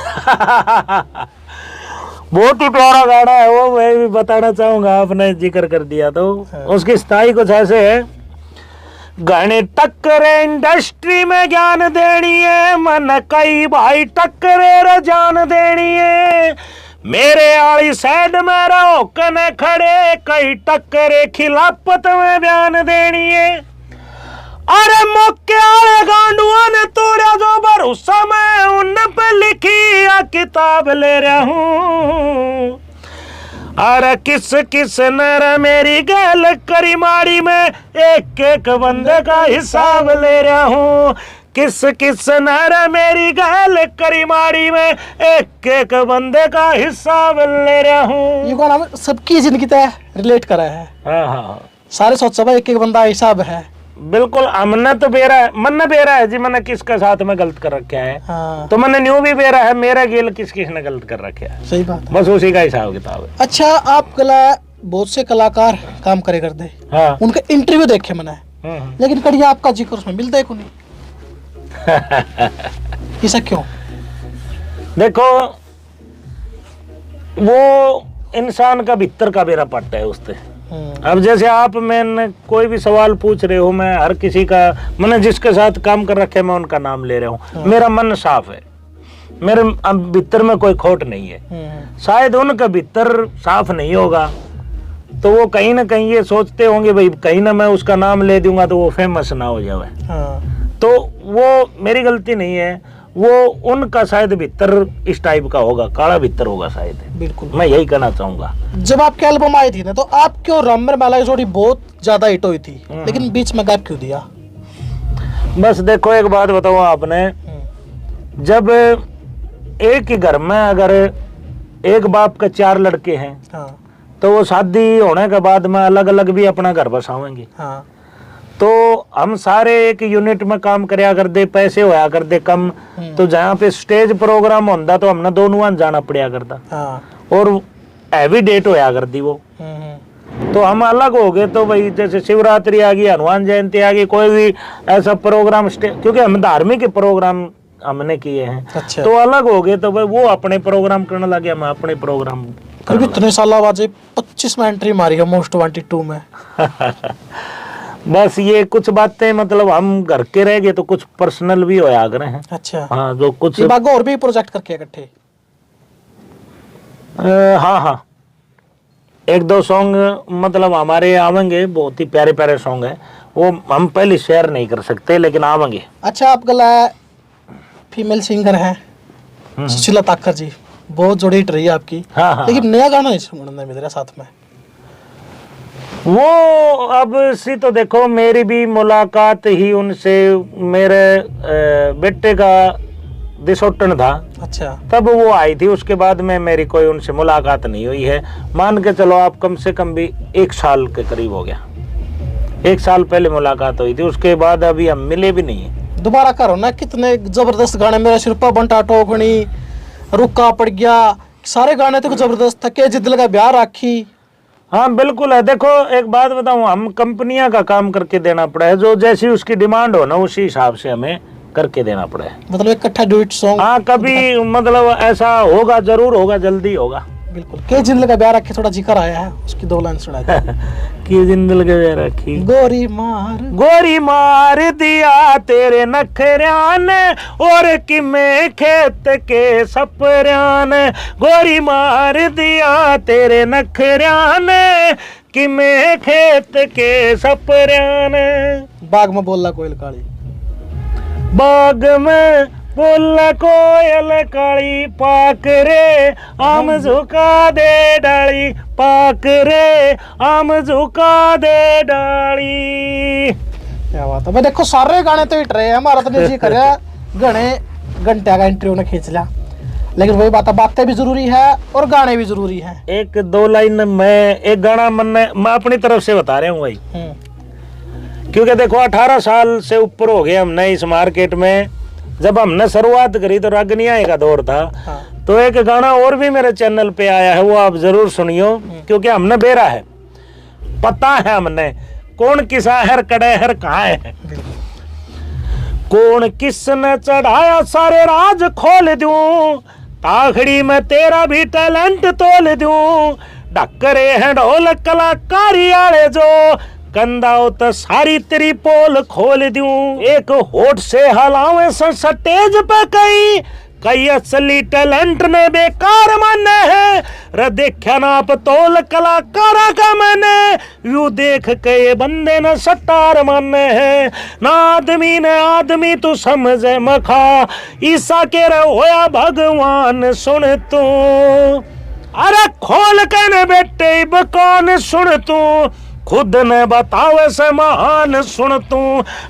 बहुत ही प्यारा गाना है वो, मैं भी बताना चाहूंगा, आपने जिक्र कर दिया तो। उसकी स्थाई कुछ ऐसे है, गाने टक्करे इंडस्ट्री में ज्ञान देनी है, मन कई भाई टक्करे रे जान देनी है, मेरे आली साइड में रहो कने खड़े, कई टक्करे खिलाफत में बयान देनी है, अरे मौके आले गांडुआ ने तोड़ा जो भरोसा, मैं उन पे लिखी या किताब ले रहा हूँ, अरे किस किस ने मेरी गैल करी मारी में, एक एक बंदे का हिसाब ले रहा हूँ, किस किस ने मेरी गैल करी मारी में, एक एक बंदे का हिसाब ले रहा हूँ। ये गाना सबकी जिंदगी तय रिलेट करा है। हाँ हाँ, सारे सोच भाई एक एक बंदा हिसाब है। बिल्कुल। हमने तो बेरा है, मन बेरा है जी, मैंने किसके साथ में गलत कर रखा है। हाँ। तो मैंने न्यू भी बेरा है, मेरा गेल किस किसने गलत कर रखा है। सही बात है। बस उसी का हिसाब किताब है। अच्छा, आप कला बहुत से कलाकार काम करे करते, हाँ। उनके इंटरव्यू देखे मैंने, लेकिन कभी आपका जिक्र उसमें मिलता है को नहीं। ऐसा क्यों? देखो, वो इंसान का भीतर का बेरा पट्टा है उससे। अब जैसे आप मैंने कोई भी सवाल पूछ रहे हो, मैं हर किसी का, मैंने जिसके साथ काम कर रखे मैं उनका नाम ले रहा हूँ। मेरा मन साफ है, मेरे भीतर में कोई खोट नहीं है। शायद उनका भीतर साफ नहीं होगा तो वो कहीं ना कहीं ये सोचते होंगे भाई कहीं ना मैं उसका नाम ले दूंगा तो वो फेमस ना हो जाए। तो वो मेरी गलती नहीं है, वो उनका शायद भीतर इस टाइप का होगा, काला भीतर होगा शायद। बिल्कुल, मैं यही कहना चाहूंगा। जब आपकी एल्बम आई थी ना, तो आपकी और रामर माला की जोड़ी बहुत ज्यादा हिट हुई थी, लेकिन बीच में गैप क्यों दिया? बस देखो, एक बात बताओ आपने, जब एक ही घर में अगर एक बाप के 4 लड़के हैं, तो वो शादी होने के बाद में अलग अलग भी अपना घर बसावेंगे। तो हम सारे एक यूनिट में काम करया करते, पैसे होया करते कम, तो जहाँ पे स्टेज प्रोग्राम होता तो हमने दोनों जाना पड़या करता, और हैवी डेट होया करती वो। तो हम अलग हो गए। तो भाई जैसे शिवरात्रि आ गई, हनुमान जयंती आ गई, कोई भी ऐसा प्रोग्राम, क्योंकि हम धार्मिक प्रोग्राम हमने किए हैं। अच्छा। तो अलग हो गए, तो भाई वो अपने प्रोग्राम करने लगे, हम अपने प्रोग्राम। फिर इतने साल बाद 25 में एंट्री मारी है मोस्ट वांटेड 2 में। बस ये कुछ बातें मतलब हम घर के रह गए तो कुछ पर्सनल भी होया कर हैं। अच्छा। हाँ, जो कुछ और भी प्रोजेक्ट करके इकट्ठे। हाँ हाँ, 1-2 सॉन्ग मतलब हमारे आवेंगे, बहुत ही प्यारे प्यारे सॉन्ग है, वो हम पहले शेयर नहीं कर सकते लेकिन आवेंगे। अच्छा, आप गला फीमेल सिंगर हैं सुशीला ताकर जी, बहुत जोड़ी हिट रही है आपकी। हाँ, लेकिन नया गाना नहीं सुनने मिल रहा साथ में। वो अब सी तो देखो, मेरी भी मुलाकात ही उनसे मेरे बेटे का दिसोटन था। अच्छा। तब वो आई थी, उसके बाद में मेरी कोई उनसे मुलाकात नहीं हुई है। मान के चलो आप कम से कम भी 1 साल के करीब हो गया, 1 साल पहले मुलाकात हुई थी, उसके बाद अभी हम मिले भी नहीं है। दोबारा करो ना, कितने जबरदस्त गाने, मेरा सिरपा बंटा टोकनी, रुका पड़ गया, सारे गाने तो जबरदस्त थे। के जिद लगा ब्याह राखी, हाँ बिल्कुल है। देखो एक बात बताऊं, हम कंपनियां का काम करके देना पड़ा है, जो जैसी उसकी डिमांड हो ना उसी हिसाब से हमें करके देना पड़ा है। मतलब इकट्ठा डुएट सॉन्ग। हाँ कभी मतलब ऐसा होगा, जरूर होगा, जल्दी होगा। बिल्कुल। के जिंदल का ब्याह रखे थोड़ा जिक्र आया है, उसकी 2 लाइन सुना दे। की जिंदल के ब्याह रखी। गोरी मार दिया तेरे नखरिया ने और कि मैं खेत के सपरिया ने, गोरी मार दिया तेरे नखरिया ने कि मैं खेत के सपरिया ने। बाग में बोलला कोयल काली। बाग में बोला कोयल काली, पाक रे आम झुका दे डाली, पाक रे आम झुका दे डाली। क्या बात है भाई। देखो सारे गाने तो हिट रहे हैं, हमारा तो नहीं करे घने घंटे का इंटरव्यू ने खींच लिया, लेकिन वही बात है, बातें भी जरूरी है और गाने भी जरूरी हैं। एक 2 लाइन मैं एक गाना मैं अपनी तरफ से बता रहा हूँ भाई, क्योंकि देखो 18 साल से ऊपर हो गए हमने इस मार्केट में। जब हमने शुरुआत करी तो रागनिया का दौर था। हाँ। तो एक गाना और भी मेरे चैनल पे आया है, वो आप जरूर सुनियो, क्योंकि हमने बेरा है, पता है हमने कौन किसा है कड़हर कहाँ है। कौन किसने चढ़ाया सारे राज खोल दूं, ताखड़ी में तेरा भी टैलेंट तोल दूं, डकरे हैं ढोल कलाकारी आले जो, कंधा तो सारी तेरी पोल खोल दूं। एक होठ से हलावे स्टेज पे कई असली टैलेंट ने बेकार माने हैं, रे देखा ना पतोल कलाकारा का मैंने, यू देख के ये बंदे ने सट्टार माने हैं। ना आदमी ने आदमी तू समझे मखा, ईसा के रे होया भगवान सुन तू, अरे खोल के ने बेटे बकौन सुन तू, खुद ने बतावे से महान सुन तू,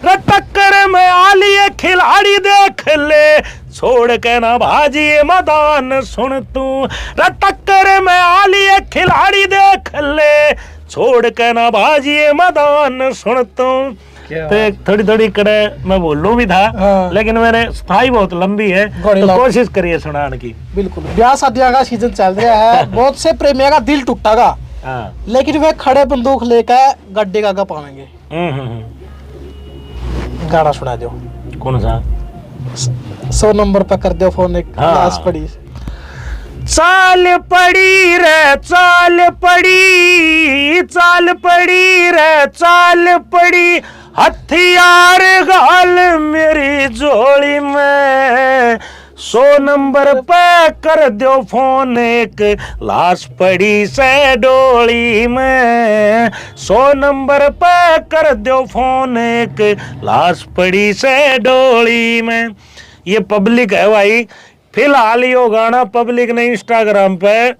रे टक्कर में आलिए खिलाड़ी देख ले, छोड़ के ना भाजिए मैदान सुन तू, रे टक्कर में आलिए खिलाड़ी देख ले, छोड़ के ना भाजिए मैदान सुन तू। तो थोड़ी थोड़ी कड़े मैं बोलूं भी था। हाँ। लेकिन मेरे स्थाई बहुत लंबी है, तो कोशिश करिए सुनाने की। बिल्कुल। ब्याह शादियां का सीजन चल रहा है, बहुत से प्रेमियों का दिल टूटेगा। हाँ। लेकिन वे खड़े बंदूक लेकर गड्ढे का पाएंगे। गाना सुना दो। कौन सा? 100 नंबर पे कर दो फोन। एक लाश पड़ी। चाल पड़ी रे चाल पड़ी, चाल पड़ी रे चाल पड़ी, हथियार घाल मेरी झोली में, 100 नंबर पे कर दो फोन, एक लाश पड़ी से डोली में, 100 नंबर पे कर दो फोन, एक लाश पड़ी से डोली में। ये पब्लिक है भाई, फिलहाल ये गाना पब्लिक ने इंस्टाग्राम पे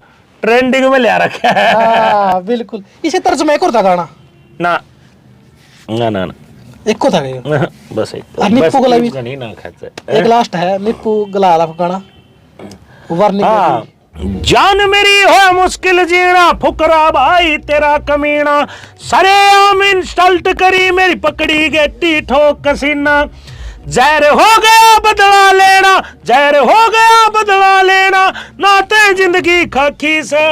ट्रेंडिंग में ले रखा है। बिल्कुल। इसी तरह से मैं एक और था गाना ना ना ना, एक को था गया बस एक निप्पू गला भी नहीं ना खाते। एक लास्ट है निप्पू गला वाला गाना वार्निंग। हाँ। जान मेरी हो मुश्किल जीना, फुकरा भाई तेरा कमीना, सरे आम इंसल्ट करी मेरी पकड़ी गेटी ठोक कसीना, जहर हो गया बदला लेना, जहर हो गया बदला लेना, नाते जिंदगी खाकी से,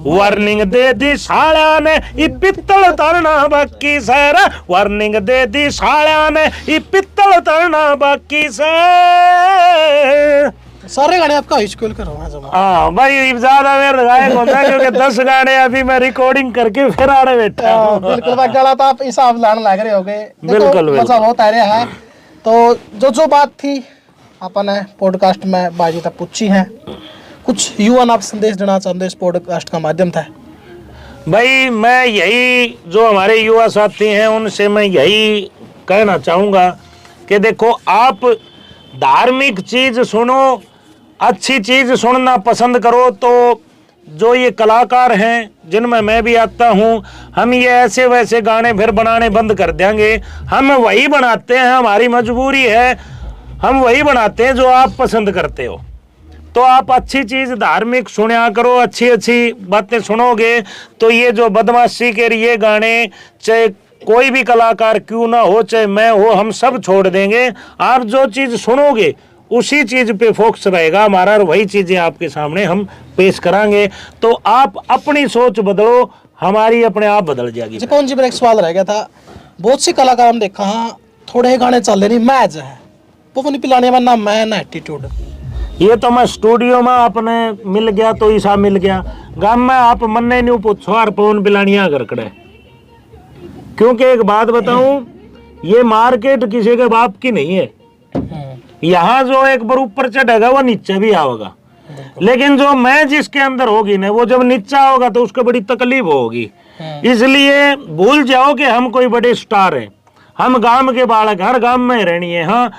वार्निंग दे दी सालिया ने ई पित्तल तरना बाकी सर, वार्निंग दे दी सालिया ने ई पित्तल तरना बाकी से। सारे गाने आपका स्कूल करो। हाँ भाई ज्यादा मेरे गायक होता है, क्योंकि 10 गाने अभी मैं रिकॉर्डिंग करके फिर आ रहे बैठा हूँ। बिल्कुल भाई, गला तो आप हिसाब लाने लग रहे होगे। बिल्कुल मजा बहुत आ रहा है। तो जो बात थी अपन पॉडकास्ट में बाजी तक पूछी है, कुछ युवा आप संदेश देना चाहते इस पॉडकास्ट का माध्यम था? भाई मैं यही जो हमारे युवा साथी हैं उनसे मैं यही कहना चाहूँगा कि देखो आप धार्मिक चीज सुनो, अच्छी चीज सुनना पसंद करो। तो जो ये कलाकार हैं जिनमें मैं भी आता हूँ, हम ये ऐसे वैसे गाने फिर बनाने बंद कर देंगे। हम वही बनाते हैं, हमारी मजबूरी है, हम वही बनाते हैं जो आप पसंद करते हो। तो आप अच्छी चीज धार्मिक सुना करो, अच्छी अच्छी बातें सुनोगे तो ये जो बदमाशी के ये गाने, चाहे कोई भी कलाकार क्यों ना हो, चाहे मैं हो, हम सब छोड़ देंगे। आप जो चीज सुनोगे उसी चीज पे फोकस रहेगा हमारा और वही चीजें आपके सामने हम पेश करांगे। तो आप अपनी सोच बदलो, हमारी अपने आप बदल जाएगी। जी कौन जी मेरा एक सवाल रह गया था, बहुत से कलाकार हम देखा हाँ थोड़े गाने चल रहे नहीं मैच है पवन पिलाने में ना मैं ना एटीट्यूड। ये तो मैं स्टूडियो में अपने मिल गया तो ईसा मिल गया, गांव में आप मन नहीं पूछो और पवन पिलानिया कर कड़े। क्योंकि एक बात बताऊं, ये मार्केट किसी के बाप की नहीं है। यहाँ जो एक बार ऊपर चढ़ेगा वो नीचे भी आएगा, लेकिन जो मैं जिसके अंदर होगी ना वो जब नीचा होगा तो उसको बड़ी तकलीफ होगी। इसलिए भूल जाओ कि हम कोई बड़े स्टार हैं, हम गांव के बालक, हर गांव में रहनी है। हाँ,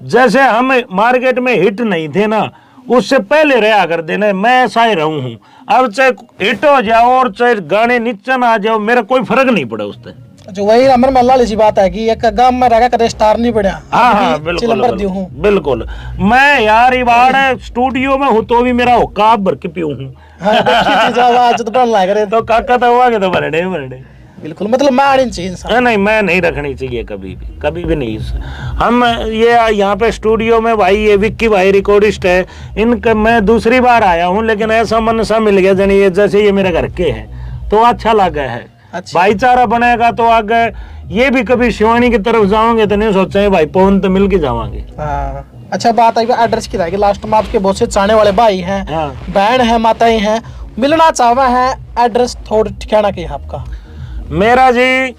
जैसे हम मार्केट में हिट नहीं थे ना, उससे पहले रहा कर देना, मैं ऐसा ही रहूं हूँ। अब चाहे हिट हो जाओ और चाहे गाने नीचे ना आ जाओ, मेरा कोई फर्क नहीं पड़ा उससे। जो वही अमर मल्ला सी बात है कि एक गांव में रह कदे स्टार नहीं बढ़िया। हाँ बिल्कुल बिल्कुल। मैं यार इबाड़ स्टूडियो में हूँ तो भी मेरा हुक्का भर के पीऊँ हूँ। तो काका तो हुआ के तो बरडे बिल्कुल, मतलब मैं आनी चाहिए इंसान। नहीं, मैं नहीं रखनी चाहिए कभी भी नहीं। हम ये यहाँ पे स्टूडियो में भाई ये विक्की भाई रिकॉर्डिस्ट है, इनका मैं दूसरी बार आया हूँ, लेकिन ऐसा मन सा मिल गया जनी ये जैसे ये मेरे घर के हैं तो अच्छा लगा है। अच्छा। भाईचारा बनेगा तो आगे ये भी कभी शिवानी की तरफ जाओगे तो नहीं सोचा भाई पवन तो मिल के जावांगे। अच्छा बात आई एड्रेस की रहेगी लास्ट में, आपके बहुत से चाहने वाले भाई हैं, बहन है, माताएं हैं, मिलना चाहवा है, एड्रेस थोड़ा ठिकाना क्या है आपका? मेरा जी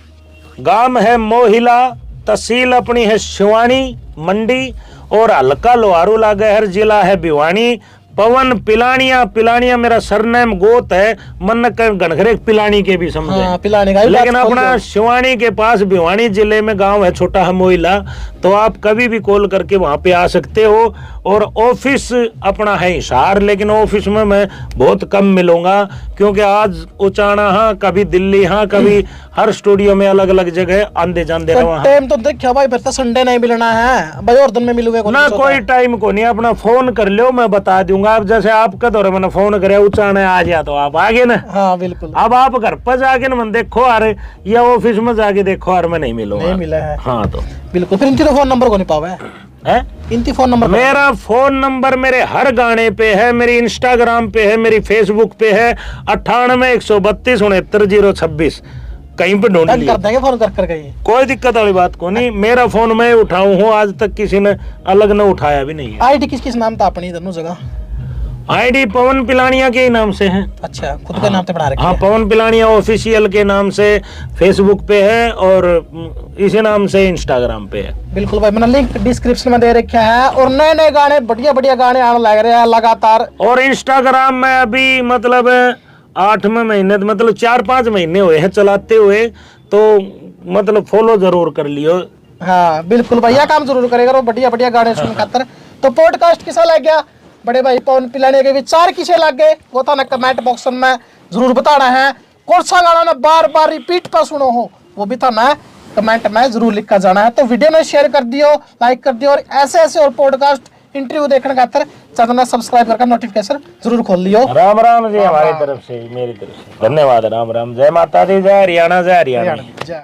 गांव है मोहिला, तहसील अपनी है शिवानी मंडी और हल्का लोहारू लागहर, जिला है भिवानी। पवन पिलानिया मेरा सरनेम गोत है, मन गणखरे पिलानी के भी समझे। हाँ, पिलानी का लेकिन अपना शिवानी के पास भिवानी जिले में गांव है छोटा है मोहिला, तो आप कभी भी कॉल करके वहां पे आ सकते हो। और ऑफिस अपना है हिसार, लेकिन ऑफिस में मैं बहुत कम मिलूंगा क्योंकि आज उचाना हाँ, कभी दिल्ली हाँ, कभी हर स्टूडियो में अलग अलग जगह आंदे जाते रहो। टाइम तो देखियो भाई, फिर तो संडे नहीं मिलना है भाई, और दिन में मिलोगे ना, कोई टाइम को नहीं, अपना फोन कर लो मैं बता दूंगा। आप जैसे आपका दौरे मैंने फोन करे उचाने आ गया तो आप आगे ना। हाँ बिल्कुल। अब आप घर पर जाके ना मन देखो अरे, या ऑफिस में जाके देखो अरे मैं नहीं मिलूंगा, नहीं मिला है। हाँ तो बिल्कुल। फिर इनकी फोन नंबर को नहीं पावा है? इनकी फोन नंबर? मेरा फोन नंबर मेरे हर गाने पे है, मेरी इंस्टाग्राम पे है, मेरी फेसबुक पे है 98 132 69 026। कहीं पे ढूंढ लिया कर देंगे फोन कर गई, कोई दिक्कत वाली बात को नहीं। मेरा फोन मैं उठाऊं हूँ, आज तक किसी ने अलग न उठाया भी नहीं है। आईडी किस नाम था अपनी दोनों जगह? आईडी पवन पिलानिया के नाम से है। अच्छा, खुद के नाम पे बना रखी है? हाँ, पवन पिलानिया ऑफिशियल के नाम से फेसबुक पे है और इसी नाम से इंस्टाग्राम पे है। बिल्कुल भाई, मैंने लिंक डिस्क्रिप्शन में दे रखा है। और नए नए गाने, बढ़िया गाने आने लग रहे हैं लगातार। और इंस्टाग्राम में अभी मतलब 8वें महीने, मतलब 4-5 महीने हुए हैं चलाते हुए, तो मतलब फॉलो जरूर कर लियो। हाँ बिल्कुल भैया, काम जरूर करेगा और बढ़िया गाने सुन खातर। तो पॉडकास्ट किसा लग गया, बड़े भाई पवन पिलाने के विचार किसे लग गए, वो था ना कमेंट बॉक्स में जरूर बताना है। कौन सा गाना ना बार बार रिपीट पर सुनो हो, वो भी था ना कमेंट में जरूर लिख कर जाना है। तो वीडियो में शेयर कर दियो, लाइक कर दियो, और ऐसे और पॉडकास्ट इंटरव्यू देखने खातर चैनल सब्सक्राइब करके नोटिफिकेशन जरूर खोल लियो। राम राम जी, हमारी तरफ से, मेरी तरफ से धन्यवाद। राम राम, जय माता दी, जय हरियाणा, जय हरियाणा।